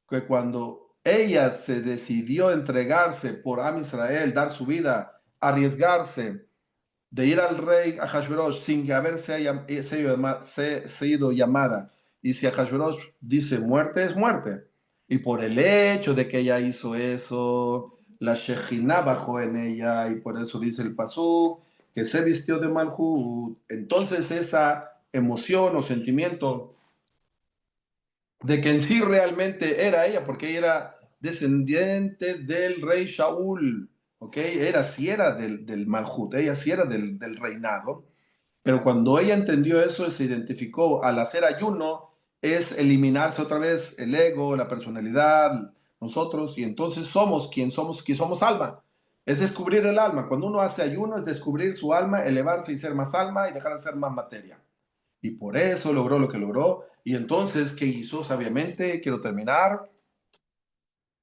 que cuando ella se decidió entregarse por Am Israel, dar su vida, arriesgarse, de ir al rey Ahashverosh sin haberse sido llamada. Y si Ahashverosh dice muerte, es muerte. Y por el hecho de que ella hizo eso, la Shejina bajó en ella, y por eso dice el Pasú que se vistió de Malhut. Entonces esa emoción o sentimiento de que en sí realmente era ella, porque ella era descendiente del rey Shaul, ¿ok? Sí era del Malhut, ella sí era del reinado, pero cuando ella entendió eso, se identificó al hacer ayuno, es eliminarse otra vez el ego, la personalidad, nosotros, y entonces somos quien somos alma. Es descubrir el alma. Cuando uno hace ayuno, es descubrir su alma, elevarse y ser más alma y dejar de ser más materia. Y por eso logró lo que logró. Y entonces, ¿qué hizo sabiamente? Quiero terminar.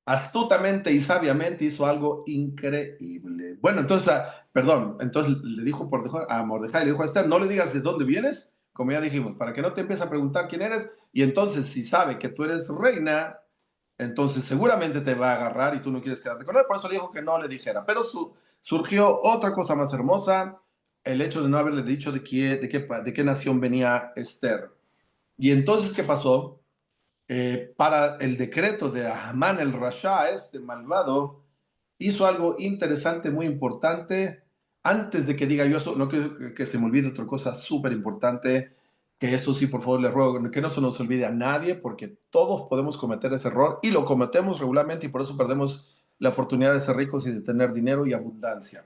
Astutamente y sabiamente hizo algo increíble. Bueno, entonces, perdón, entonces le dijo a Mordejai, le dijo a Esther, no le digas de dónde vienes, como ya dijimos, para que no te empiece a preguntar quién eres, y entonces si sabe que tú eres reina, entonces seguramente te va a agarrar y tú no quieres quedarte con él, por eso le dijo que no le dijera. Pero surgió otra cosa más hermosa, el hecho de no haberle dicho de qué nación venía Esther. Y entonces, ¿qué pasó? Para el decreto de Hamán el Rasha, este malvado, hizo algo interesante, muy importante. Antes de que diga yo eso, no quiero que se me olvide otra cosa súper importante, que eso sí, por favor, le ruego, que no se nos olvide a nadie, porque todos podemos cometer ese error y lo cometemos regularmente, y por eso perdemos la oportunidad de ser ricos y de tener dinero y abundancia.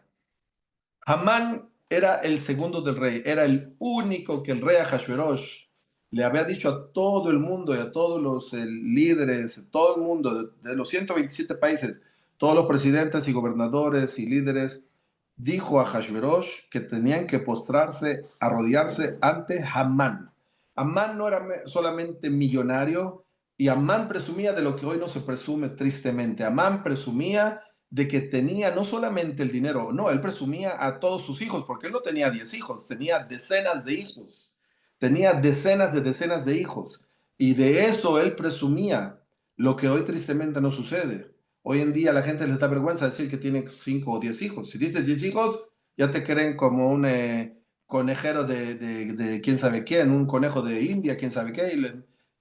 Hamán era el segundo del rey, era el único que el rey Ahashverosh le había dicho a todo el mundo y a todos los líderes, todo el mundo de los 127 países, todos los presidentes y gobernadores y líderes, dijo a Ahashverosh que tenían que postrarse, arrodillarse ante Hamán. Hamán no era solamente millonario, y Amán presumía de lo que hoy no se presume tristemente. Amán presumía de que tenía no solamente el dinero, no, él presumía a todos sus hijos, porque él no tenía 10 hijos, tenía decenas de hijos, tenía decenas de hijos, y de eso él presumía, lo que hoy tristemente no sucede. Hoy en día a la gente les da vergüenza decir que tiene 5 o 10 hijos. Si dices 10 hijos, ya te creen como un conejero de quién sabe quién, un conejo de India, quién sabe qué,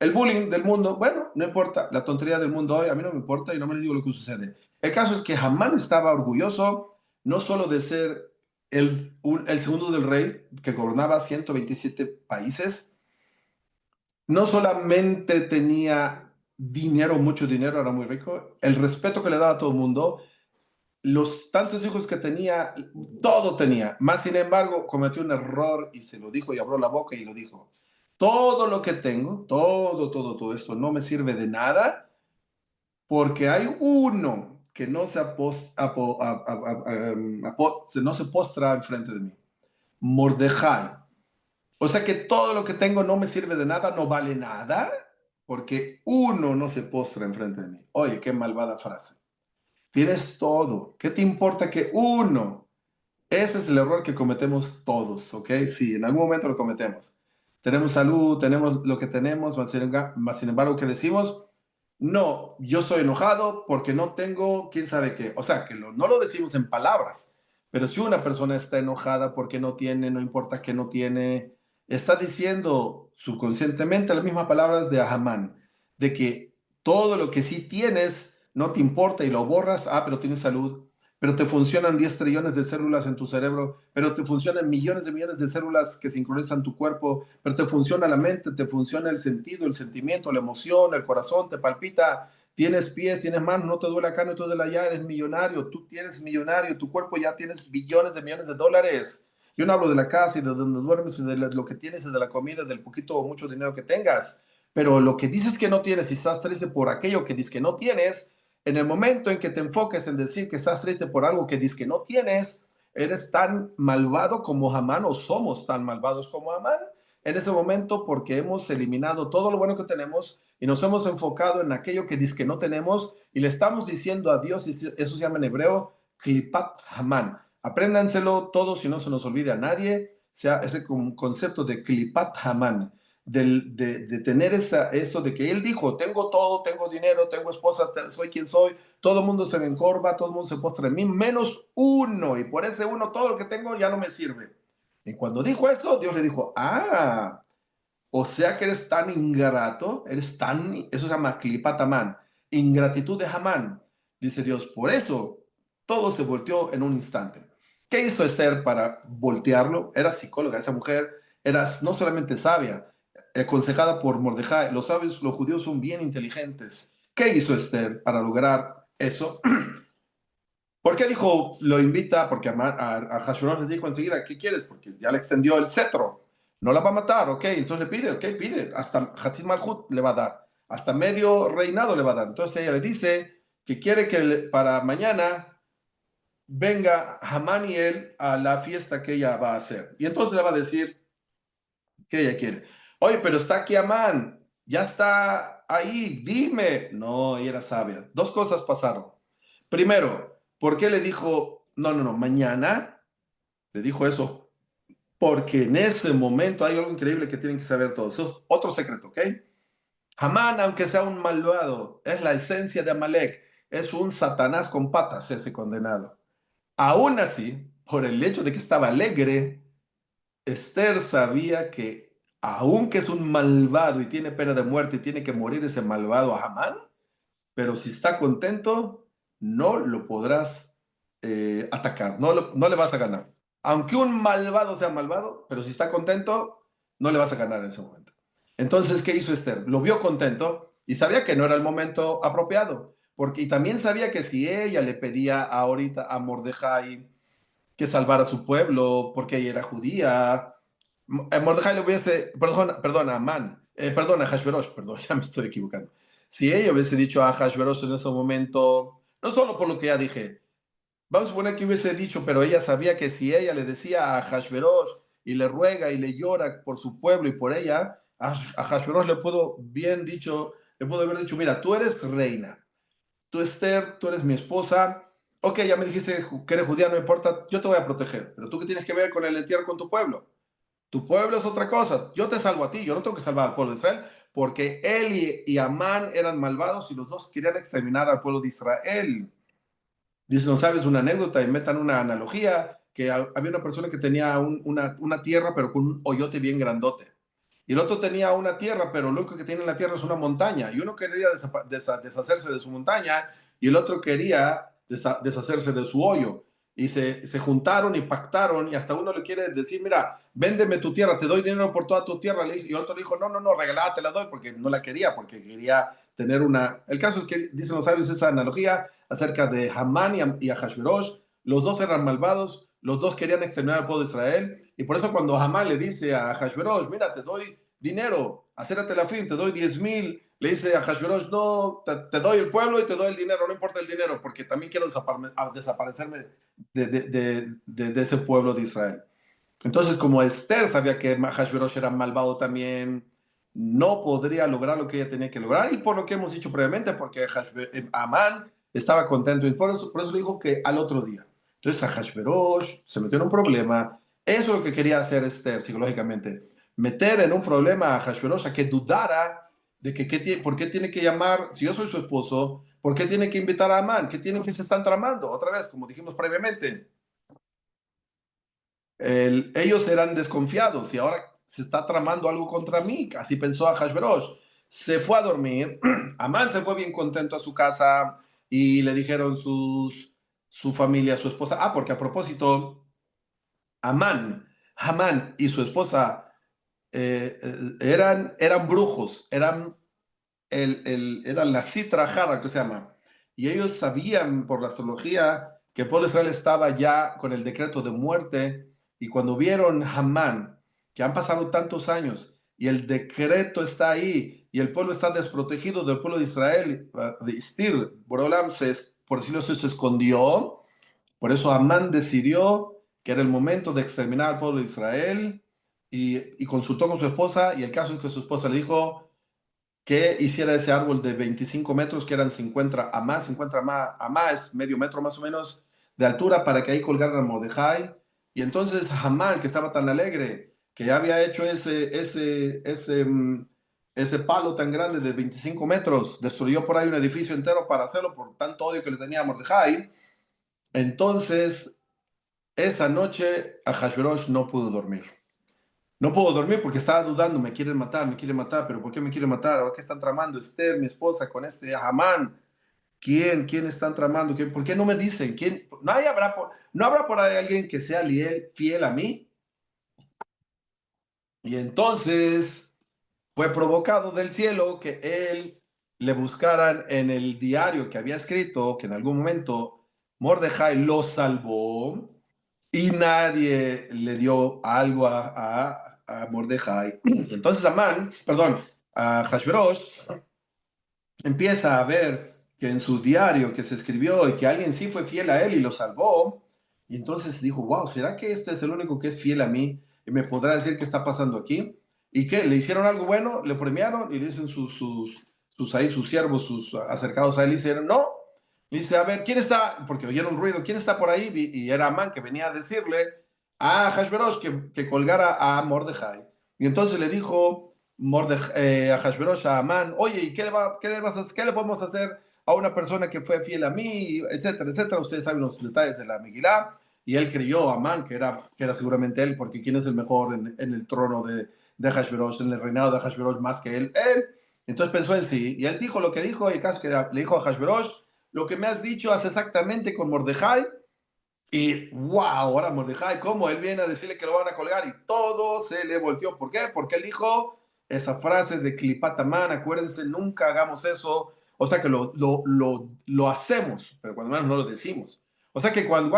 el bullying del mundo, bueno, no importa, la tontería del mundo hoy, a mí no me importa y no me les digo lo que sucede. El caso es que Hamán estaba orgulloso no solo de ser el segundo del rey, que gobernaba 127 países, no solamente tenía dinero, mucho dinero, era muy rico, el respeto que le daba a todo el mundo, los tantos hijos que tenía, todo tenía. Más sin embargo, cometió un error y se lo dijo y abrió la boca y lo dijo. Todo lo que tengo, todo esto no me sirve de nada, porque hay uno que no se postra enfrente de mí. Mordejai. O sea que todo lo que tengo no me sirve de nada, no vale nada, porque uno no se postra enfrente de mí. Oye, qué malvada frase. Tienes todo. ¿Qué te importa que uno? Ese es el error que cometemos todos, ¿ok? Sí, en algún momento lo cometemos. Tenemos salud, tenemos lo que tenemos, más sin embargo, ¿qué decimos? No, yo estoy enojado porque no tengo quién sabe qué. O sea, que no lo decimos en palabras, pero si una persona está enojada porque no tiene, no importa que no tiene, está diciendo subconscientemente las mismas palabras de Ahamán, de que todo lo que sí tienes no te importa y lo borras, pero tienes salud, pero te funcionan 10 trillones de células en tu cerebro, pero te funcionan millones de millones de células que sincronizan tu cuerpo, pero te funciona la mente, te funciona el sentido, el sentimiento, la emoción, el corazón, te palpita, tienes pies, tienes manos, no te duele acá, no te duele allá, eres millonario, tú tienes millonario, tu cuerpo ya tienes billones de millones de dólares. Yo no hablo de la casa y de donde duermes y de lo que tienes y de la comida, del poquito o mucho dinero que tengas. Pero lo que dices que no tienes y estás triste por aquello que dices que no tienes, en el momento en que te enfoques en decir que estás triste por algo que dices que no tienes, eres tan malvado como Hamán o somos tan malvados como Hamán en ese momento porque hemos eliminado todo lo bueno que tenemos y nos hemos enfocado en aquello que dice que no tenemos y le estamos diciendo a Dios, y eso se llama en hebreo, klipat Hamán. Apréndanselo todos y no se nos olvide a nadie, sea ese concepto de klipat Hamán de tener eso de que él dijo, tengo todo, tengo dinero, tengo esposa, soy quien soy, todo el mundo se me encorva, todo el mundo se postra en mí, menos uno, y por ese uno todo lo que tengo ya no me sirve. Y cuando dijo eso, Dios le dijo, o sea que eres tan ingrato, eso se llama clipatamán, ingratitud de Hamán, dice Dios, por eso todo se volteó en un instante. ¿Qué hizo Esther para voltearlo? Era psicóloga, esa mujer era no solamente sabia, aconsejada por Mordejai. Los sabios, los judíos son bien inteligentes. ¿Qué hizo Esther para lograr eso? ¿Por qué dijo, lo invita? Porque a Hashemón le dijo enseguida, ¿qué quieres? Porque ya le extendió el cetro. No la va a matar, ok. Entonces le pide, ok, pide. Hasta Hatzit Malhut le va a dar. Hasta medio reinado le va a dar. Entonces ella le dice que quiere que para mañana venga Hamán y él a la fiesta que ella va a hacer. Y entonces le va a decir que ella quiere. Oye, pero está aquí Hamán. Ya está ahí. Dime. No, ella era sabia. Dos cosas pasaron. Primero, ¿por qué le dijo, no, no, no, mañana? Le dijo eso, porque en ese momento hay algo increíble que tienen que saber todos. Eso es otro secreto, ¿ok? Hamán, aunque sea un malvado, es la esencia de Amalek, es un Satanás con patas ese condenado. Aún así, por el hecho de que estaba alegre, Esther sabía que, aunque es un malvado y tiene pena de muerte y tiene que morir ese malvado Hamán, pero si está contento, no lo podrás atacar, no le vas a ganar. Aunque un malvado sea malvado, pero si está contento, no le vas a ganar en ese momento. Entonces, ¿qué hizo Esther? Lo vio contento y sabía que no era el momento apropiado, porque y también sabía que si ella le pedía ahorita a Mordejai que salvara a su pueblo, porque ella era judía, Mordejai le hubiese, perdona, Amán, perdona, Hashverosh, perdón, ya me estoy equivocando. Si ella hubiese dicho a Hashverosh en ese momento, no solo por lo que ya dije, vamos a suponer que hubiese dicho, pero ella sabía que si ella le decía a Hashverosh y le ruega y le llora por su pueblo y por ella, a Hashverosh le pudo haber dicho, mira, tú eres reina, tú Esther, tú eres mi esposa, ok, ya me dijiste que eres judía, no importa, yo te voy a proteger, pero tú qué tienes que ver con el entierro con tu pueblo. Tu pueblo es otra cosa. Yo te salvo a ti, yo no tengo que salvar al pueblo de Israel, porque él y Amán eran malvados y los dos querían exterminar al pueblo de Israel. Dice, no sabes, una anécdota, y metan una analogía, que había una persona que tenía una tierra, pero con un hoyote bien grandote. Y el otro tenía una tierra, pero lo único que tiene en la tierra es una montaña. Y uno quería deshacerse de su montaña y el otro quería deshacerse de su hoyo. Y se juntaron y pactaron y hasta uno le quiere decir, mira, véndeme tu tierra, te doy dinero por toda tu tierra. Y el otro le dijo, no, no, no, regalada te la doy porque no la quería, porque quería tener una... El caso es que dicen los sabios esa analogía acerca de Hamán y Ahashverosh. Los dos eran malvados, los dos querían exterminar al pueblo de Israel. Y por eso cuando Hamán le dice a Ahashverosh, mira, te doy dinero, acérate la fin, te doy 10,000, le dice a Ahashverosh, no, te doy el pueblo y te doy el dinero, no importa el dinero, porque también quiero desaparecerme de ese pueblo de Israel. Entonces, como Esther sabía que Ahashverosh era malvado también, no podría lograr lo que ella tenía que lograr, y por lo que hemos dicho previamente, porque Amán estaba contento, y por eso le dijo que al otro día. Entonces, Ahashverosh se metió en un problema. Eso es lo que quería hacer Esther psicológicamente, meter en un problema a Ahashverosh, a que dudara de por qué tiene que llamar, si yo soy su esposo, por qué tiene que invitar a Amán, qué tienen que se están tramando, otra vez, como dijimos previamente. Ellos eran desconfiados y ahora se está tramando algo contra mí. Así pensó a Hashverosh. Se fue a dormir. Amán se fue bien contento a su casa y le dijeron su familia, su esposa. Ah, porque a propósito, Hamán y su esposa eran brujos, eran la citra jara, que se llama. Y ellos sabían por la astrología que el pueblo de Israel estaba ya con el decreto de muerte. Y cuando vieron Hamán, que han pasado tantos años y el decreto está ahí y el pueblo está desprotegido del pueblo de Israel, Istir, Borolam, por decirlo así, se escondió. Por eso Amán decidió que era el momento de exterminar al pueblo de Israel y consultó con su esposa y el caso es que su esposa le dijo que hiciera ese árbol de 25 metros, que eran 50 amá es medio metro más o menos de altura para que ahí colgara a Mordejai. Y entonces Hamán, que estaba tan alegre, que ya había hecho ese palo tan grande de 25 metros, destruyó por ahí un edificio entero para hacerlo por tanto odio que le tenía a Mordejai. Entonces esa noche Ahashverosh no pudo dormir. No puedo dormir porque estaba dudando, me quieren matar, pero ¿por qué me quieren matar? ¿O qué están tramando Esther, mi esposa, con este Hamán? ¿Quién están tramando? ¿Por qué no me dicen? ¿No habrá por ahí alguien que sea fiel a mí? Y entonces fue provocado del cielo que él le buscaran en el diario que había escrito, que en algún momento Mordejai lo salvó y nadie le dio algo a Mordejai. Entonces Amán, perdón, a Hashverosh empieza a ver que en su diario que se escribió y que alguien sí fue fiel a él y lo salvó, y entonces dijo, wow, ¿será que este es el único que es fiel a mí y me podrá decir qué está pasando aquí? ¿Y qué? ¿Le hicieron algo bueno? ¿Le premiaron? Y le dicen sus siervos, sus acercados a él, y dicen, no. Y dice, a ver, ¿quién está? Porque oyeron ruido, ¿quién está por ahí? Y era Amán que venía a decirle a Hashverosh que colgara a Mordejai. Y entonces le dijo a Hashverosh, a Amán, oye, ¿y qué le podemos hacer a una persona que fue fiel a mí, etcétera, etcétera? Ustedes saben los detalles de la Megilá. Y él creyó a Amán, que era seguramente él, porque ¿quién es el mejor en el trono de Hashverosh, en el reinado de Hashverosh más que él? Él. Entonces pensó en sí, y él dijo lo que dijo, y el caso que le dijo a Hashverosh, lo que me has dicho hace exactamente con Mordejai, y wow, ahora Mordejai, ¿cómo? Él viene a decirle que lo van a colgar y todo se le volteó. ¿Por qué? Porque él dijo esa frase de Clipataman, acuérdense, nunca hagamos eso. O sea que lo hacemos, pero cuando menos no lo decimos. O sea que cuando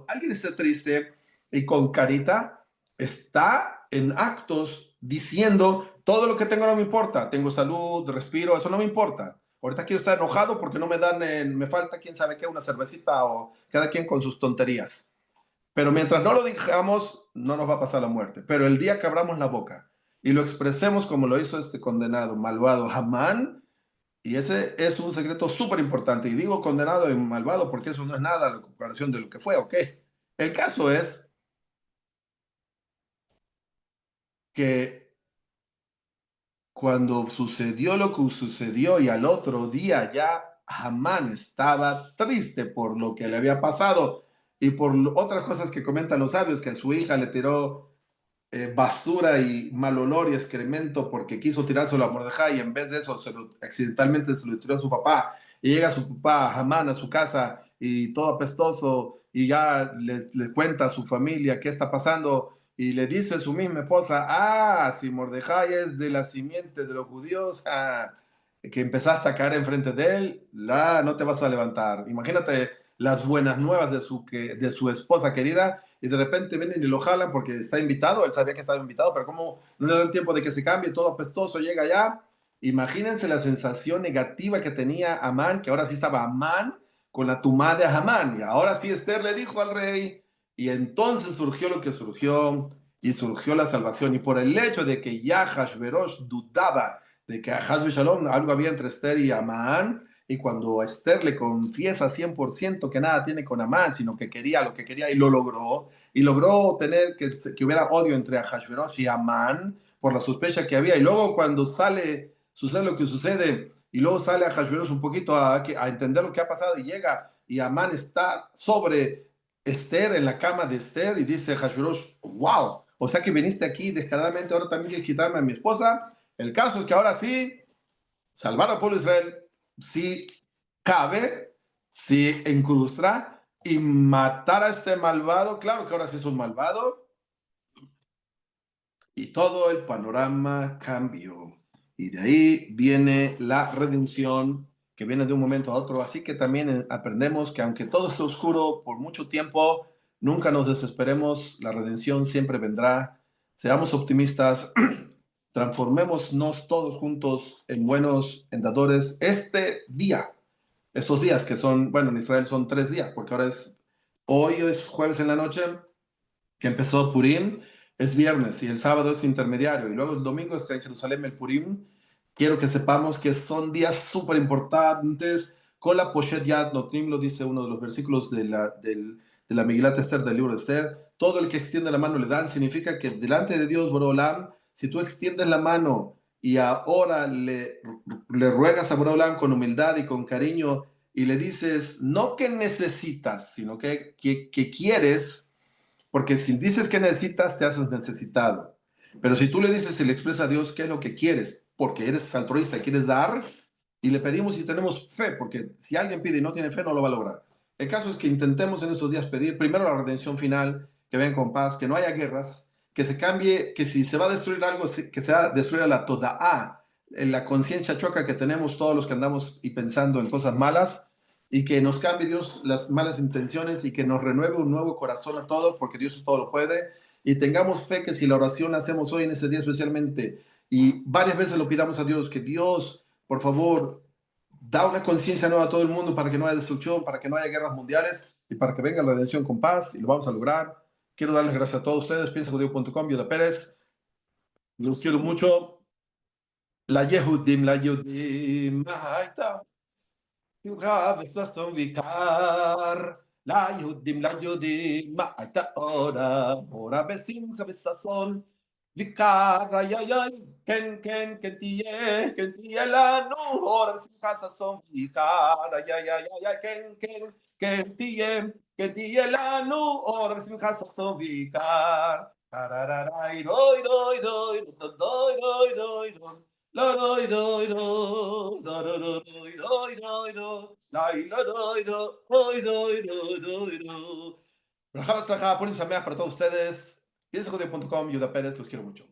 alguien está triste y con carita, está en actos diciendo, todo lo que tengo no me importa, tengo salud, respiro, eso no me importa. Ahorita quiero estar enojado porque no me dan, me falta quién sabe qué, una cervecita o cada quien con sus tonterías. Pero mientras no lo digamos, no nos va a pasar la muerte. Pero el día que abramos la boca y lo expresemos como lo hizo este condenado, malvado Hamán, y ese es un secreto súper importante. Y digo condenado y malvado porque eso no es nada a la comparación de lo que fue, ¿ok? El caso es que cuando sucedió lo que sucedió y al otro día ya Hamán estaba triste por lo que le había pasado y por otras cosas que comentan los sabios, que a su hija le tiró basura y mal olor y excremento porque quiso tirárselo a Mordejai y en vez de eso accidentalmente se lo tiró a su papá y llega su papá Hamán a su casa y todo apestoso y ya le cuenta a su familia qué está pasando y le dice a su misma esposa, si Mordejai es de la simiente de los judíos, que empezaste a caer enfrente de él, no te vas a levantar. Imagínate las buenas nuevas de su esposa querida y de repente vienen y lo jalan porque está invitado, él sabía que estaba invitado, pero como no le dan tiempo de que se cambie, todo apestoso, llega allá. Imagínense la sensación negativa que tenía Amán, que ahora sí estaba Amán con la tumá de Hamán, y ahora sí Esther le dijo al rey, y entonces surgió lo que surgió, y surgió la salvación, y por el hecho de que ya Hashverosh dudaba de que a Hasbe Shalom algo había entre Esther y Amán, y cuando Esther le confiesa 100% que nada tiene con Amán, sino que quería lo que quería y lo logró, y logró tener que hubiera odio entre Ahashverosh y Amán por la sospecha que había, y luego cuando sucede lo que sucede, y luego sale Ahashverosh un poquito a entender lo que ha pasado, y llega, y Amán está sobre Esther, en la cama de Esther, y dice Ahashverosh, wow, o sea que viniste aquí descaradamente, ahora también quieres quitarme a mi esposa. El caso es que ahora sí, salvar al pueblo de Israel, sí cabe, si encrustar y matar a este malvado, claro que ahora sí es un malvado, y todo el panorama cambió. Y de ahí viene la redención que viene de un momento a otro. Así que también aprendemos que aunque todo esté oscuro por mucho tiempo, nunca nos desesperemos, la redención siempre vendrá. Seamos optimistas, transformémonos todos juntos en buenos endadores este día, estos días que son, bueno, en Israel son 3 días, porque hoy es jueves en la noche, que empezó Purim, es viernes y el sábado es intermediario y luego el domingo está en Jerusalén el Purim. Quiero que sepamos que son días súper importantes. Con la Poshet Yad Notnim, lo dice uno de los versículos de la Megilat Esther, del libro de Esther. Todo el que extiende la mano le dan. Significa que delante de Dios, Borolam, si tú extiendes la mano y ahora le ruegas a Borolam con humildad y con cariño y le dices, no que necesitas, sino que quieres, porque si dices que necesitas, te haces necesitado. Pero si tú le dices y le expresas a Dios qué es lo que quieres, porque eres altruista y quieres dar, y le pedimos y tenemos fe, porque si alguien pide y no tiene fe, no lo va a lograr. El caso es que intentemos en estos días pedir primero la redención final, que venga con paz, que no haya guerras, que se cambie, que si se va a destruir algo, que sea destruir a la toda'a, en la conciencia choca que tenemos todos los que andamos y pensando en cosas malas, y que nos cambie Dios las malas intenciones y que nos renueve un nuevo corazón a todos, porque Dios todo lo puede. Y tengamos fe que si la oración la hacemos hoy en ese día especialmente, y varias veces lo pidamos a Dios, que Dios, por favor, da una conciencia nueva a todo el mundo para que no haya destrucción, para que no haya guerras mundiales y para que venga la redención con paz, y lo vamos a lograr. Quiero darles gracias a todos ustedes. Piensajudío.com, Yoda Pérez. Los quiero mucho. La Yehudim, שמחה וששון ויקר, ליהודים, מה הייתה אורה, אורה בשמחה וששון, ויקר, איי איי איי, כן כן כן תהיה לנו, אורה בשמחה ששון ויקר, איי איי איי איי, כן תהיה לנו, אורה בשמחה ששון ויקר, טררריי, דוי דוי דוי דוי דוי דוי דוי la doi doi do da da da doi doi doi do la la doi do doi doi doi doi do. Rajab Estraja, ponen para todos ustedes. Piensa Judío.com, Yuda Pérez, los quiero mucho.